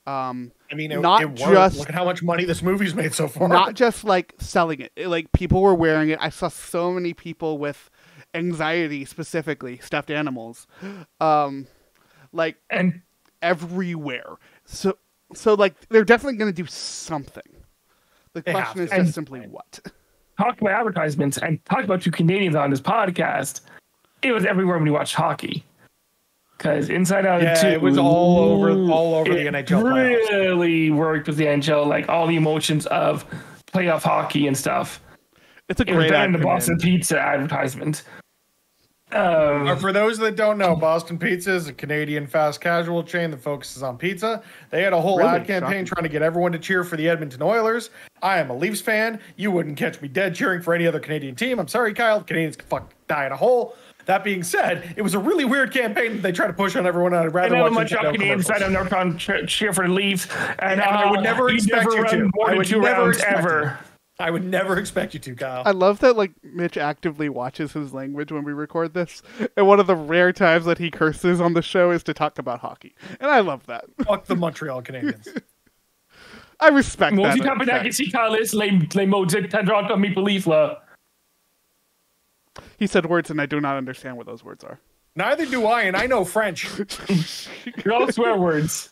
I mean, it not worked. just- Look at how much money this movie's made so far. Not just like selling it. Like people were wearing it. I saw so many people with anxiety, specifically stuffed animals, like And everywhere. So like they're definitely going to do something. The They have question is to. just And- simply what. talk about advertisements and talk about two Canadians on this podcast. It was everywhere when you watched hockey. Because Inside Out Yeah, 2, it was all over the it NHL playoffs. really worked with the NHL, like all the emotions of playoff hockey and stuff. It's a It was great better than the acronym. Boston Pizza advertisement. For those that don't know, Boston Pizza is a Canadian fast casual chain that focuses on pizza. They had a whole Really? ad campaign trying to get everyone to cheer for the Edmonton Oilers. I am a Leafs fan. You wouldn't catch me dead cheering for any other Canadian team. I'm sorry, Kyle. Canadians can fuck die in a hole. That being said, it was a really weird campaign that they try to push on everyone. I'd And rather then watch much Nintendo up Canadians commercials. side, I'm never trying to cheer for the Leafs. And I would never he expect you run to. more I than would 2 never rounds expect ever. I would never expect you to, Kyle. I love that like Mitch actively watches his language when we record this. And one of the rare times that he curses on the show is to talk about hockey. And I love that. Fuck the Montreal Canadiens. I respect Multi that. Tapanaki si Kalis, le Mozik Tadrota Maple Leaf la. He said words and I do not understand what those words are. Neither do I, and I know French. You're all swear words.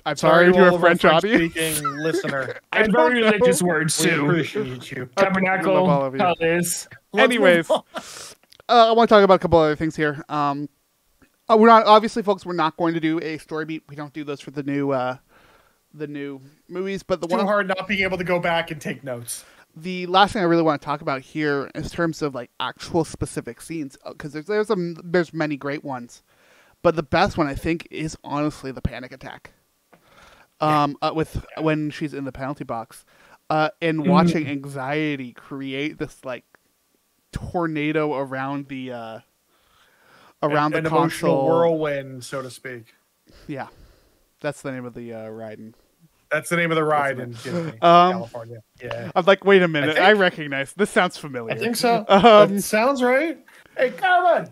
I'm sorry to all a of our French audience. French-speaking listener. And very religious words We too. appreciate you. love all of Tabernacle, you. Kalis. Anyways, I want to talk about a couple other things here. We're not obviously, folks. We're not going to do a story beat. We don't do those for the new movies. But the Too one, hard not being able to go back and take notes. the last thing I really want to talk about here, in terms of like actual specific scenes, because there's many great ones, but the best one I think is honestly the panic attack. With when she's in the penalty box, and watching anxiety create this like tornado around the An the emotional console. whirlwind, so to speak. Yeah, that's the name of the ride. And That's the name of the ride in Disney, California. Yeah, I'm like, wait a minute, I think- recognize this. Sounds familiar. I think so. That sounds right. Hey, Carmen,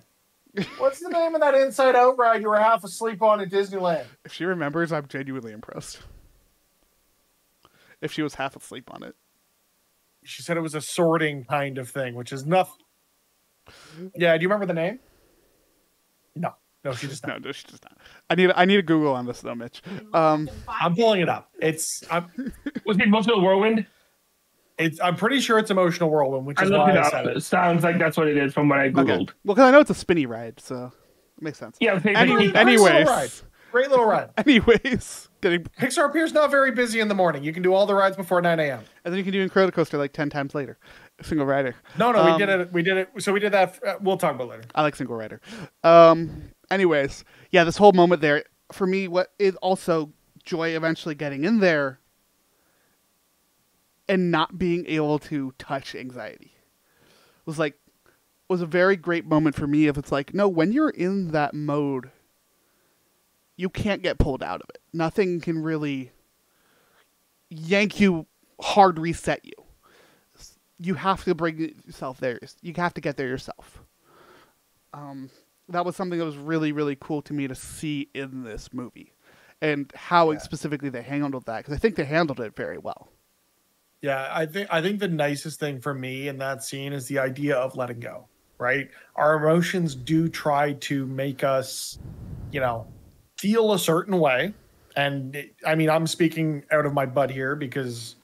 what's the name of that Inside Out ride you were half asleep on in Disneyland? If she remembers, I'm genuinely impressed. If she was half asleep on it. She said it was a sorting kind of thing, which is nothing. Yeah, do you remember the name? No, she just not. No, she does not. I need a Google on this though, Mitch. I'm pulling it up. Was it Emotional Whirlwind? I'm pretty sure it's Emotional Whirlwind, which I is looked why it I up. said It it. sounds like that's what it is from what I Okay. googled. Well, because I know it's a spinny ride, so it makes sense. Yeah, Any- Great anyways, little ride. Great little ride. anyways, getting Pixar Pier's not very busy in the morning. You can do all the rides before 9 a.m. and then you can do Incredicoaster like 10 times later. Single rider. No, we did it. We did it. So we did that. We'll talk about it later. I like single rider. Anyways, yeah, this whole moment there for me, what is also Joy eventually getting in there and not being able to touch anxiety was a very great moment for me. If it's like, no, when you're in that mode, you can't get pulled out of it. Nothing can really yank you, hard reset you. You have to bring yourself there. You have to get there yourself. That was something that was really, really cool to me to see in this movie, and how specifically they handled that, because I think they handled it very well. Yeah, I think the nicest thing for me in that scene is the idea of letting go, right? Our emotions do try to make us, feel a certain way. And I'm speaking out of my butt here because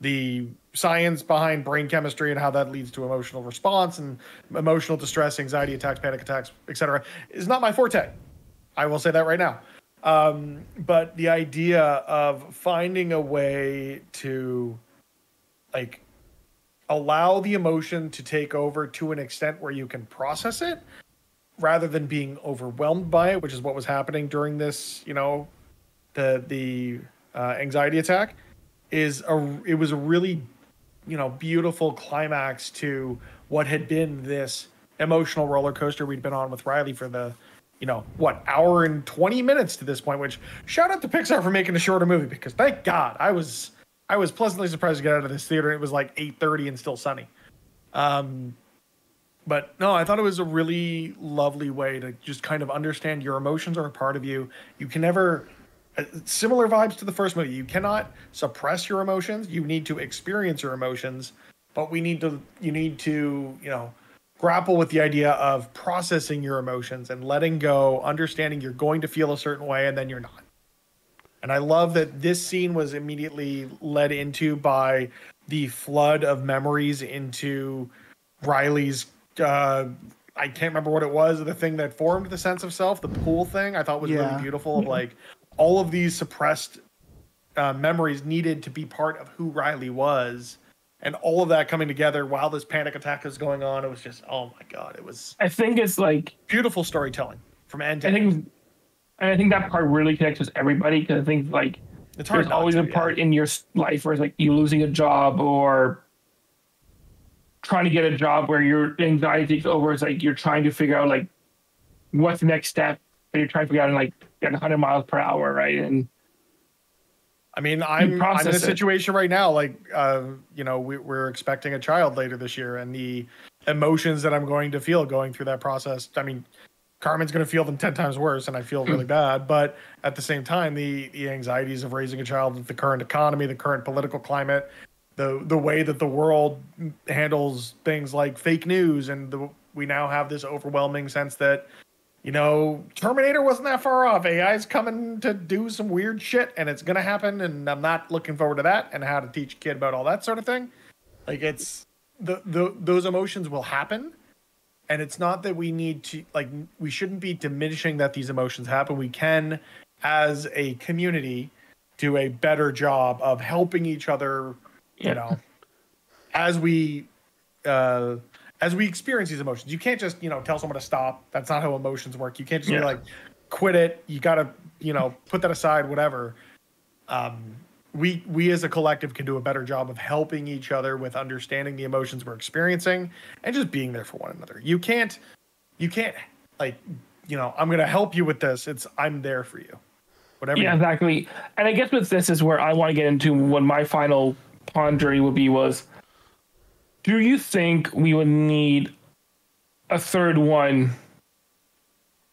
the science behind brain chemistry and how that leads to emotional response and emotional distress, anxiety attacks, panic attacks, etc., is not my forte. I will say that right now. But the idea of finding a way to allow the emotion to take over to an extent where you can process it rather than being overwhelmed by it, which is what was happening during this, the anxiety attack, it was a really, beautiful climax to what had been this emotional roller coaster we'd been on with Riley for the, hour and 20 minutes to this point, which shout out to Pixar for making a shorter movie, because thank God I was pleasantly surprised to get out of this theater. It was like 8:30 and still sunny. But no, I thought it was a really lovely way to just kind of understand your emotions are a part of you. You can never, similar vibes to the first movie, you cannot suppress your emotions. You need to experience your emotions, but you need to, grapple with the idea of processing your emotions and letting go, understanding you're going to feel a certain way and then you're not. And I love that this scene was immediately led into by the flood of memories into Riley's, I can't remember what it was, the thing that formed the sense of self, the pool thing, I thought was really beautiful. Of like all of these suppressed memories needed to be part of who Riley was. And all of that coming together while this panic attack is going on. It was just, oh my God, it was. I think it's like beautiful storytelling from end to end. I think that part really connects with everybody, because I think it's hard. There's always a part in your life where it's like you losing a job or trying to get a job where your anxiety takes over. It's like you're trying to figure out what's the next step, and you're trying to figure out at 100 miles per hour, right? And I'm in a situation right now, we're expecting a child later this year, and the emotions that I'm going to feel going through that process. I mean, Carmen's going to feel them 10 times worse, and I feel really bad. But at the same time, the anxieties of raising a child with the current economy, the current political climate, the way that the world handles things like fake news, and we now have this overwhelming sense that, Terminator wasn't that far off. AI's coming to do some weird shit, and it's going to happen, and I'm not looking forward to that, and how to teach a kid about all that sort of thing. It's those emotions will happen. And it's not that we need to, we shouldn't be diminishing that these emotions happen. We can, as a community, do a better job of helping each other, as we experience these emotions. You can't just, tell someone to stop. That's not how emotions work. You can't just be quit it. You got to, put that aside, whatever. We as a collective can do a better job of helping each other with understanding the emotions we're experiencing and just being there for one another. You can't I'm going to help you with this. I'm there for you. Whatever. Yeah, exactly. And I guess with this is where I want to get into what my final pondering would be was, do you think we would need a third one?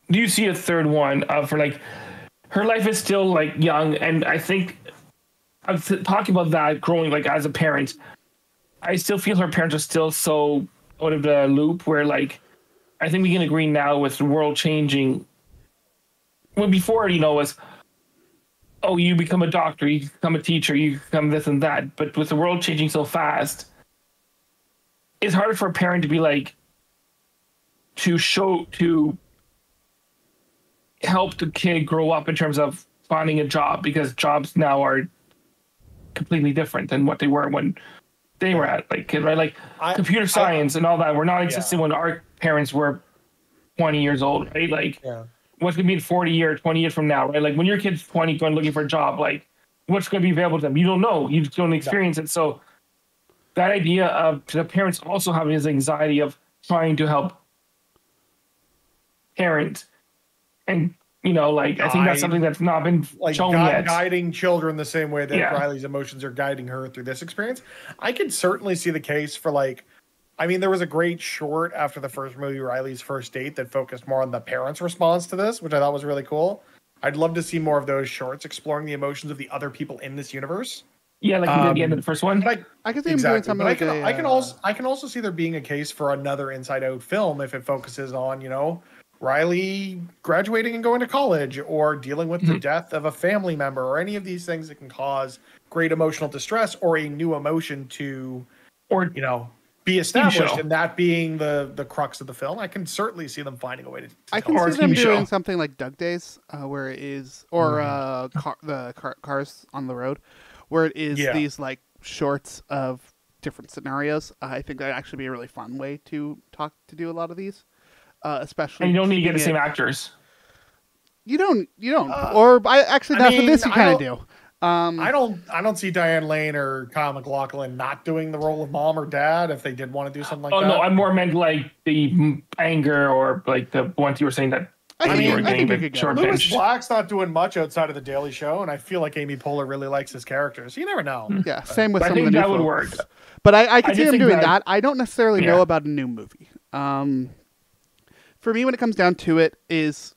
Do you see a third one for her life is still young, and I think I'm talking about that growing as a parent. I still feel her parents are still so out of the loop where I think we can agree now with the world changing. When before, was, oh, you become a doctor, you become a teacher, you become this and that. But with the world changing so fast, it's harder for a parent to be to help the kid grow up in terms of finding a job, because jobs now are completely different than what they were when they were at kids, right? Computer science and all that were not existing when our parents were 20 years old, right? What's going to be in 20 years from now, right? When your kid's 20 going looking for a job, what's going to be available to them? You don't know. You just don't experience it. So that idea of the parents also having this anxiety of trying to help parent, and I think that's something that's not been shown yet. Guiding children the same way that Yeah. Riley's emotions are guiding her through this experience. I could certainly see the case for there was a great short after the first movie, Riley's First Date, that focused more on the parents' response to this, which I thought was really cool. I'd love to see more of those shorts exploring the emotions of the other people in this universe. Yeah, like we did at the end of the first one. I can see him doing something like I can also see there being a case for another Inside Out film if it focuses on, Riley graduating and going to college, or dealing with the death of a family member, or any of these things that can cause great emotional distress or a new emotion to, be established, and that being the crux of the film. I can certainly see them finding a way to I can see them doing something like Doug Days, where it is, or Cars on the Road, where it is these like shorts of different scenarios. I think that'd actually be a really fun way to do a lot of these. Especially, and you don't need to get the same actors. You don't. Or for this you kind of do. I don't see Diane Lane or Kyle MacLachlan not doing the role of mom or dad if they did want to do something like that. Oh no, I more meant like the anger, or like the ones you were saying that. I think we could go. Lewis Black's not doing much outside of the Daily Show, and I feel like Amy Poehler really likes his characters. You never know. Yeah, same with but some I of think the new that would folks. work. But I could see him doing that. I don't necessarily know about a new movie. For me, when it comes down to it, is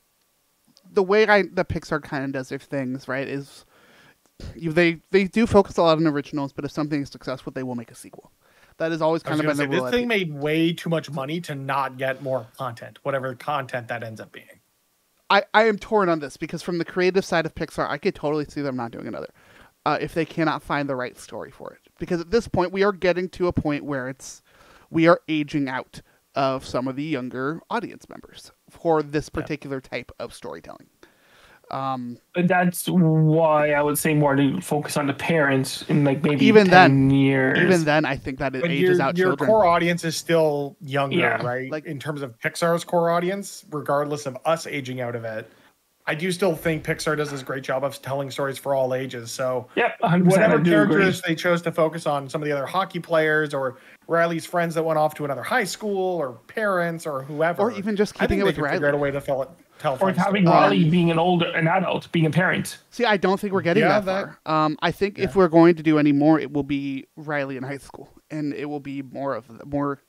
the way the Pixar kind of does their things, right? Is they do focus a lot on originals, but if something is successful, they will make a sequel. That has always kind of been the rule. This thing made way too much money to not get more content, whatever content that ends up being. I am torn on this because from the creative side of Pixar, I could totally see them not doing another if they cannot find the right story for it. Because at this point, we are getting to a point where we are aging out of some of the younger audience members for this particular type of storytelling. That's why I would say more to focus on the parents in like maybe even 10 years. Even then, I think that it ages out children. Your core audience is still younger, right? Like in terms of Pixar's core audience, regardless of us aging out of it. I do still think Pixar does this great job of telling stories for all ages. So whatever characters they chose to focus on, some of the other hockey players or Riley's friends that went off to another high school, or parents, or whoever, or even just keeping it with Riley. Figure out a way to tell or having Riley being an adult, being a parent. See, I don't think we're getting that far. I think if we're going to do any more, it will be Riley in high school, and it will be more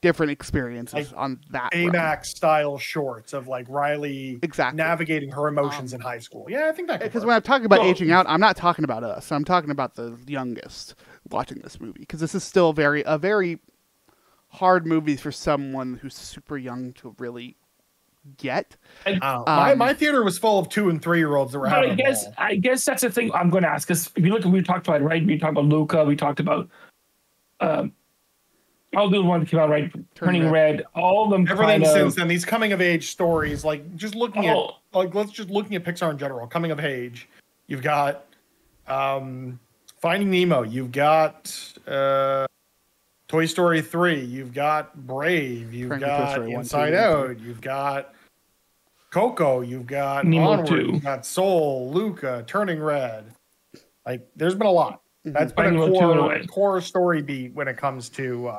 different experiences on that. AMAX style shorts of like Riley navigating her emotions in high school. Yeah, I think that because when I'm talking about aging out, I'm not talking about us. I'm talking about the youngest watching this movie, because this is still a very hard movie for someone who's super young to really get. My theater was full of 2 and 3 year olds that were having. I guess that's the thing I'm going to ask. Because if you look, we talked about we talked about Luca, we talked about all the ones that came out Turning Red, all of them. Everything since then, these coming of age stories, like just looking at Pixar in general, coming of age. You've got Finding Nemo. You've got Toy Story 3. You've got Brave. You've got Inside Out. You've got Coco. You've got Nemo Onward. 2. You've got Soul, Luca, Turning Red. Like, there's been a lot. That's been a core story beat when it comes to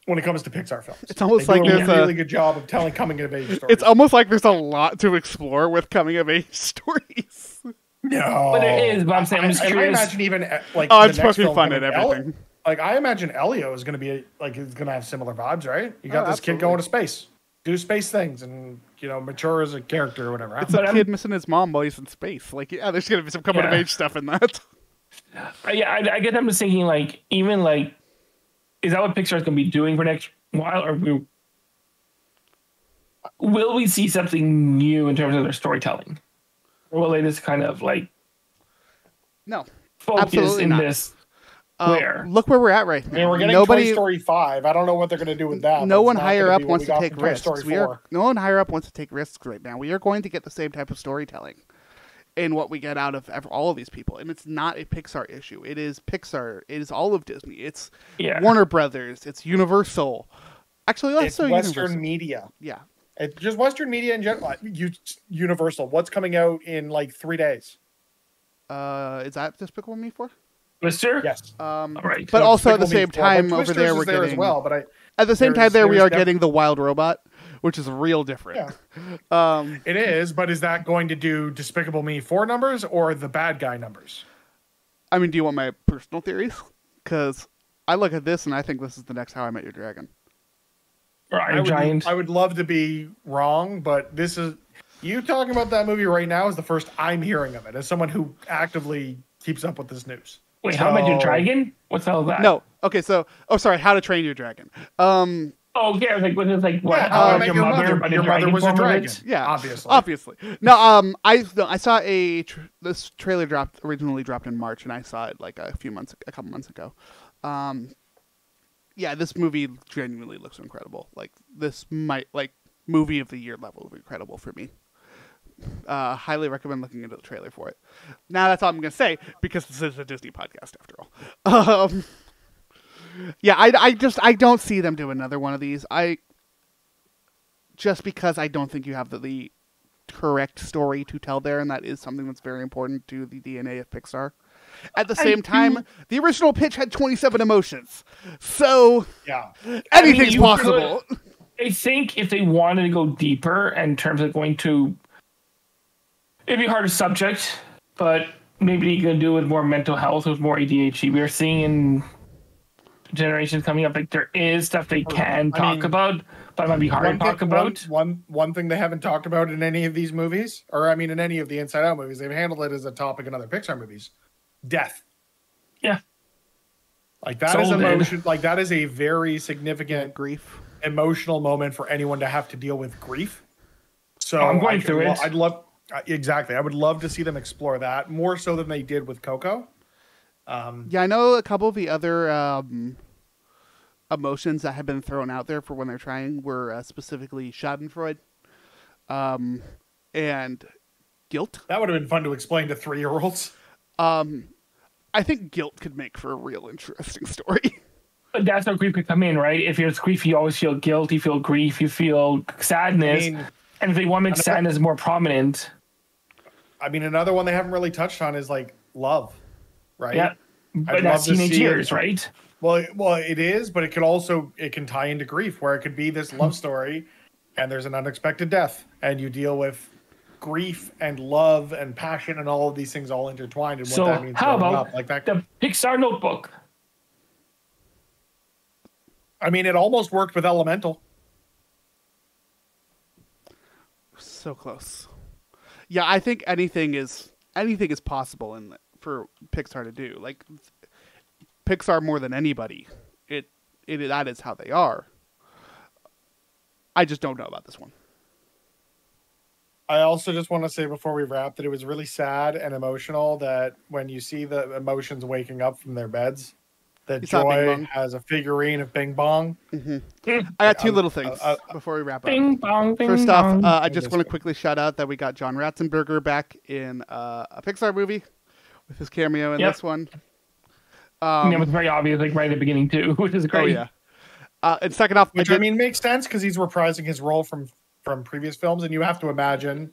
Pixar films. It's almost they like do there's a really good job of telling coming of age stories. It's almost like there's a lot to explore with coming of age stories. No, but it is. But I'm saying, I imagine even like it's supposed to be fun and everything. I imagine Elio is going to be is going to have similar vibes, right? You got this kid going to space, do space things, and mature as a character or whatever. It's a kid missing his mom while he's in space. Like, there's going to be some coming of age stuff in that. I get them just thinking is that what Pixar is going to be doing for next while, or will we see something new in terms of their storytelling? Or will they just kind of no focus in this? Look where we're at right now. We're getting Toy Story 5. I don't know what they're going to do with that. No one higher up wants to take risks. No one higher up wants to take risks right now. We are going to get the same type of storytelling in what we get out of all of these people. And it's not a Pixar issue. It is Pixar. It is all of Disney. It's Warner Brothers. It's Universal. Actually, it's Western media. Yeah. It's just Western media in general. Universal. What's coming out in 3 days? Is that Despicable Me 4? Twister? Yes. All right. But also at the Despicable Me same 4, but time over Twister's there is we're there getting as well. But at the same time there we there's are getting the Wild Robot, which is real different. it is. But is that going to do Despicable Me 4 numbers or the bad guy numbers? I mean, do you want my personal theories? Because I look at this and I think this is the next How I Met Your Dragon. Or Iron Giant. I would love to be wrong, but this is you talking about that movie right now is the first I'm hearing of it as someone who actively keeps up with this news. Wait, How I Met Your Dragon? What's all that? No. Okay, so sorry, How to Train Your Dragon. Oh, yeah, I was like, what is like what? Yeah, How I I Met Met Your Your Mother, Mother, your mother was a form of dragon. it? Yeah, obviously. No, I saw this trailer originally dropped in March, and I saw it like a couple months ago. Yeah, this movie genuinely looks incredible. Like this might movie of the year level of incredible for me. Highly recommend looking into the trailer for it. Now that's all I'm gonna say because this is a Disney podcast after all. Yeah, I don't see them do another one of these. Just because I don't think you have the correct story to tell there, and that is something that's very important to the DNA of Pixar. At the same time, the original pitch had 27 emotions, so Yeah, anything's you possible. I think if they wanted to go deeper in terms of going to, it'd be a harder subject, but maybe you can do it with more mental health, with more ADHD. We are seeing in generations coming up, like there is stuff they can talk about, but it might be hard to talk about. One thing they haven't talked about in any of these movies, or I mean in any of the Inside Out movies, they've handled it as a topic in other Pixar movies. Death. Yeah. Like that is emotion. Like that is a very significant Grief. emotional moment for anyone to have to deal with grief. So I'm going through it. I'd love exactly. I would love to see them explore that more so than they did with Coco. Yeah, I know a couple of the other emotions that have been thrown out there for when they're trying were specifically Schadenfreude and guilt. That would have been fun to explain to 3-year-olds. I think guilt could make for a real interesting story. But that's how grief could come in, right? If there's grief, you always feel guilt, you feel grief, you feel sadness. And if they want to make sadness more prominent. I mean, another one they haven't really touched on is like love, right? Yeah. But that's teenage years, right? Well, it is, but it can tie into grief where it could be this love story and there's an unexpected death and you deal with grief and love and passion and all of these things all intertwined and what that means. How about up. Like that, the Pixar Notebook? I mean, it almost worked with Elemental. So close. Yeah, I think anything is possible for Pixar to do. Like Pixar more than anybody, that is how they are. I just don't know about this one. I also just want to say before we wrap that it was really sad and emotional that when you see the emotions waking up from their beds, that Joy has a figurine of Bing Bong. Mm-hmm. I got two little things before we wrap up. Bing Bong, Bing First Bong. off, I just want to quickly shout out that we got John Ratzenberger back in a Pixar movie with his cameo in this one. It was very obvious, like right at the beginning too, which is great. Oh yeah. And second off, which I mean makes sense because he's reprising his role from previous films, and you have to imagine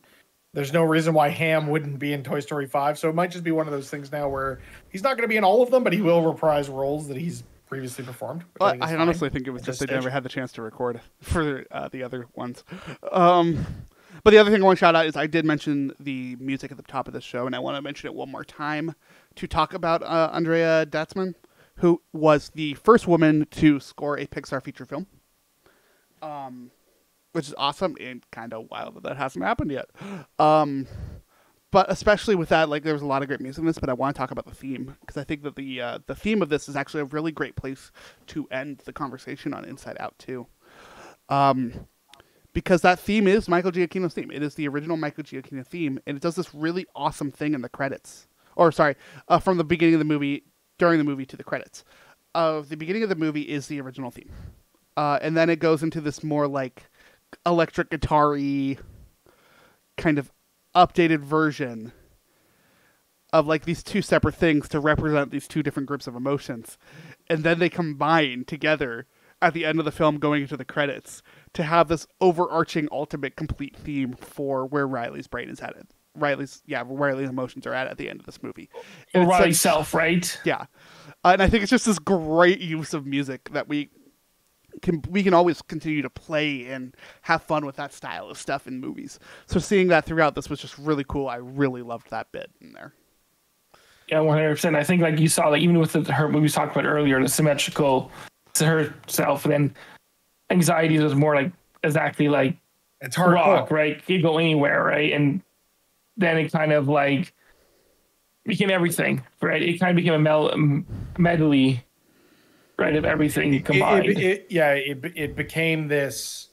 there's no reason why Ham wouldn't be in Toy Story 5. So it might just be one of those things now where he's not going to be in all of them, but he will reprise roles that he's previously performed. Well, I honestly think it was just they never had the chance to record for the other ones. But the other thing I want to shout out is I did mention the music at the top of the show, and I want to mention it one more time to talk about Andrea Datzman, who was the first woman to score a Pixar feature film. Which is awesome and kind of wild that hasn't happened yet. But especially with that, like there was a lot of great music in this, but I want to talk about the theme because I think that the theme of this is actually a really great place to end the conversation on Inside Out too. Because that theme is Michael Giacchino's theme. It is the original Michael Giacchino theme, and it does this really awesome thing in the credits. From the beginning of the movie, during the movie to the credits. The beginning of the movie is the original theme. And then it goes into this more like electric guitar-y kind of updated version of like these two separate things to represent these two different groups of emotions. And then they combine together at the end of the film going into the credits to have this overarching ultimate complete theme for where Riley's brain is headed. Riley's emotions are at the end of this movie. Or And it's Riley's such- self, right? Yeah, and I think it's just this great use of music that we can always continue to play and have fun with that style of stuff in movies. So seeing that throughout this was just really cool. I really loved that bit in there. Yeah, 100%. I think like you saw, like even with her movie we talked about earlier, the symmetrical to herself, and then anxieties was more like exactly like It's hard. rock, right? Could go anywhere, right? And then it kind of like became everything, right? It kind of became a medley, right, of everything combined. It became this,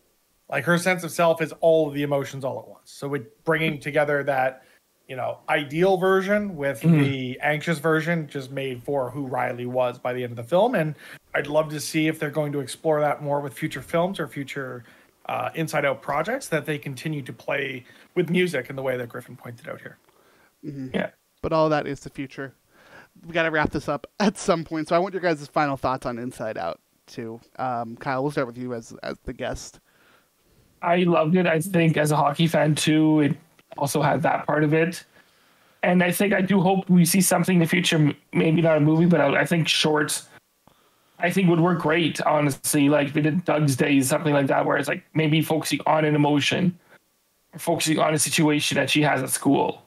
like her sense of self is all of the emotions all at once. So it bringing together that, ideal version with the anxious version just made for who Riley was by the end of the film. And I'd love to see if they're going to explore that more with future films or future Inside Out projects, that they continue to play with music in the way that Griffin pointed out here. Yeah. But all of that is the future. We got to wrap this up at some point. So I want your guys' final thoughts on Inside Out too. Kyle, we'll start with you as the guest. I loved it. I think as a hockey fan too, it also had that part of it. And I think I do hope we see something in the future, maybe not a movie, but I think shorts, I think would work great, honestly. Like we did Doug's Days, something like that, where it's like maybe focusing on an emotion, or focusing on a situation that she has at school.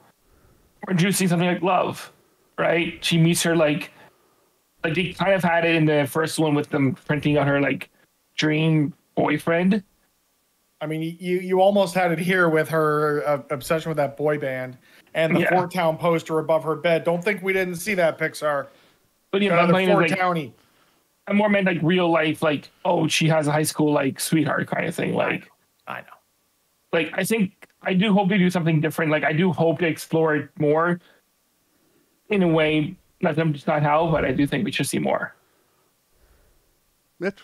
Or introducing something like love, right? She meets her like they kind of had it in the first one with them printing on her like dream boyfriend. I mean, you almost had it here with her obsession with that boy band and the Fort Town poster above her bed. Don't think we didn't see that, Pixar. But yeah, Another but Fort like, Towny. I more meant like real life, like, oh, she has a high school like sweetheart kind of thing. Like, I know. Like, I think I do hope they do something different. Like, I do hope to explore it more in a way. Not that I'm just not how, but I do think we should see more. Mitch?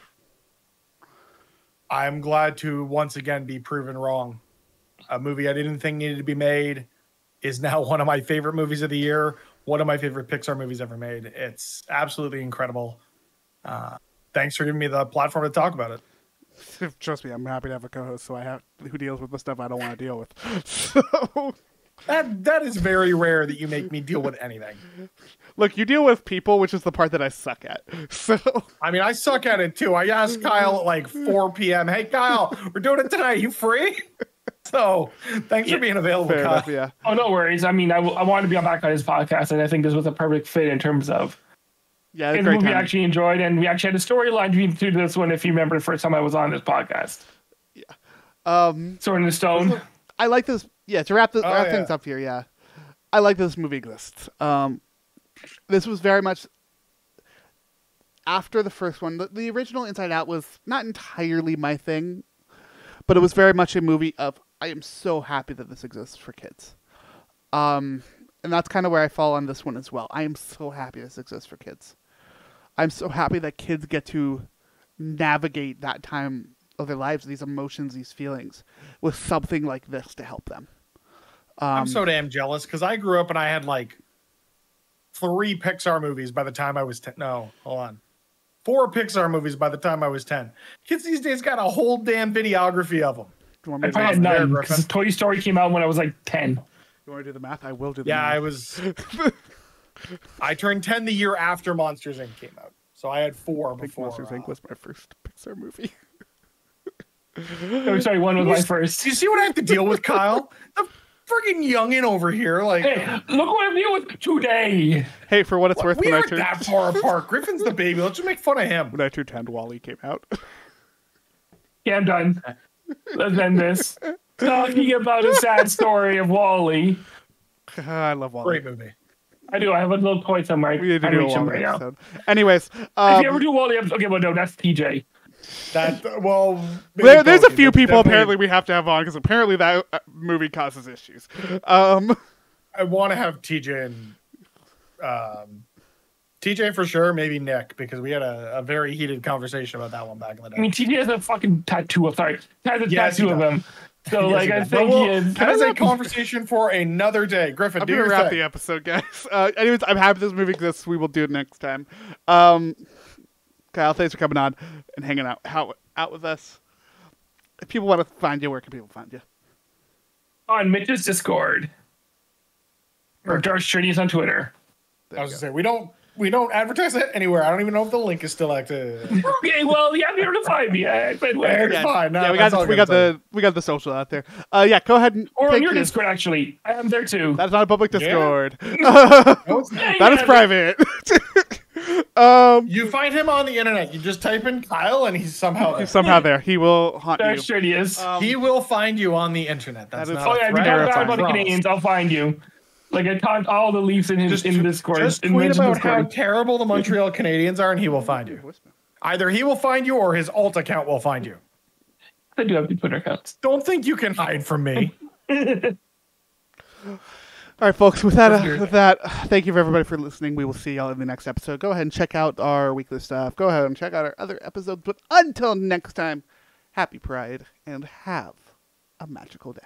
I'm glad to once again be proven wrong. A movie I didn't think needed to be made is now one of my favorite movies of the year. One of my favorite Pixar movies ever made. It's absolutely incredible. Thanks for giving me the platform to talk about it. Trust me, I'm happy to have a co-host who deals with the stuff I don't want to deal with. So that is very rare that you make me deal with anything. look, you deal with people, which is the part that I suck at. So I mean, I suck at it too. I asked Kyle at like 4 p.m. Hey, Kyle, we're doing it tonight. You free? So thanks for being available, fair Kyle. enough, yeah. Oh, no worries. I mean, I wanted to be on back on his podcast, and I think this was a perfect fit in terms of Yeah, it's a great movie I time. actually enjoyed, and we actually had a storyline to this one. If you remember the first time I was on this podcast, Sword in the Stone. I like this. Yeah, to wrap yeah. things up here. Yeah, I like this movie exists. This was very much after the first one. The original Inside Out was not entirely my thing, but it was very much a movie of I am so happy that this exists for kids. And that's kind of where I fall on this one as well. I am so happy this exists for kids. I'm so happy that kids get to navigate that time of their lives, these emotions, these feelings, with something like this to help them. I'm so damn jealous because I grew up and I had like 3 Pixar movies by the time I was 10. No, hold on. 4 Pixar movies by the time I was 10. Kids these days got a whole damn videography of them. Do you want me I to, had do, none Griffin. because Toy Story came out when I was like 10. you want to do the math? I will do the Yeah, math. I turned 10 the year after Monsters Inc. came out. So I had 4 I think before. Monsters Inc. was my first Pixar movie. Oh, sorry, one was my first. Do you see what I have to deal with, Kyle? The freaking youngin' over here. Like, Hey, look what I'm dealing with today. Hey, for what it's worth, we when I aren't turned that far apart. Griffin's the baby. Let's just make fun of him. when I turned 10, Wall-E came out. Yeah, I'm done. Let's end this. Talking about a sad story of Wall-E. I love Wall-E. Great movie. I do. I have a little toy somewhere. We need to I do a reach him Wall-E right now. episode. Anyways, If you ever do Wall-E episode, okay, well, no, that's TJ. That well, maybe there's a both. few people Definitely- apparently we have to have on because apparently that movie causes issues. I want to have TJ and TJ for sure. Maybe Nick because we had a very heated conversation about that one back in the day. I mean, TJ has a fucking tattoo. Sorry, has a Yes, he tattoo of does. him. So, Yes, like, he I does. think But he is. that is a conversation for another day. Griffin, I'm do gonna your wrap thing. the episode, guys. Anyways, I'm happy this movie exists. We will do it next time. Kyle, thanks for coming on and hanging out with us. If people want to find you, where can people find you? On Mitch's Discord. Or Darth Shirties on Twitter. I was gonna say we don't advertise that anywhere. I don't even know if the link is still active. Okay, well, you have to be able to find me. But where? It's fine. No, Yeah, that's all we good got the social out there. Yeah, go ahead and Or on take your his- Discord, actually. I am there too. That's not a public Yeah. Discord. No, it's not. That is private. You find him on the internet. You just type in Kyle, and he's somehow there. Somehow there, he will haunt Darth you. Shirties. He will find you on the internet. That's That is- not Oh yeah, a if you threat. talk bad terrifying. about the Promise. Canadians, I'll find you. Like I talked all the Leafs in his in Discord. Just in tweet mention about how Discord. terrible the Montreal Canadiens are, and he will find you. Either he will find you, or his alt account will find you. I do have the Twitter accounts. Don't think you can hide from me. All right, folks. With that, thank you for everybody for listening. We will see y'all in the next episode. Go ahead and check out our weekly stuff. Go ahead and check out our other episodes. But until next time, happy Pride and have a magical day.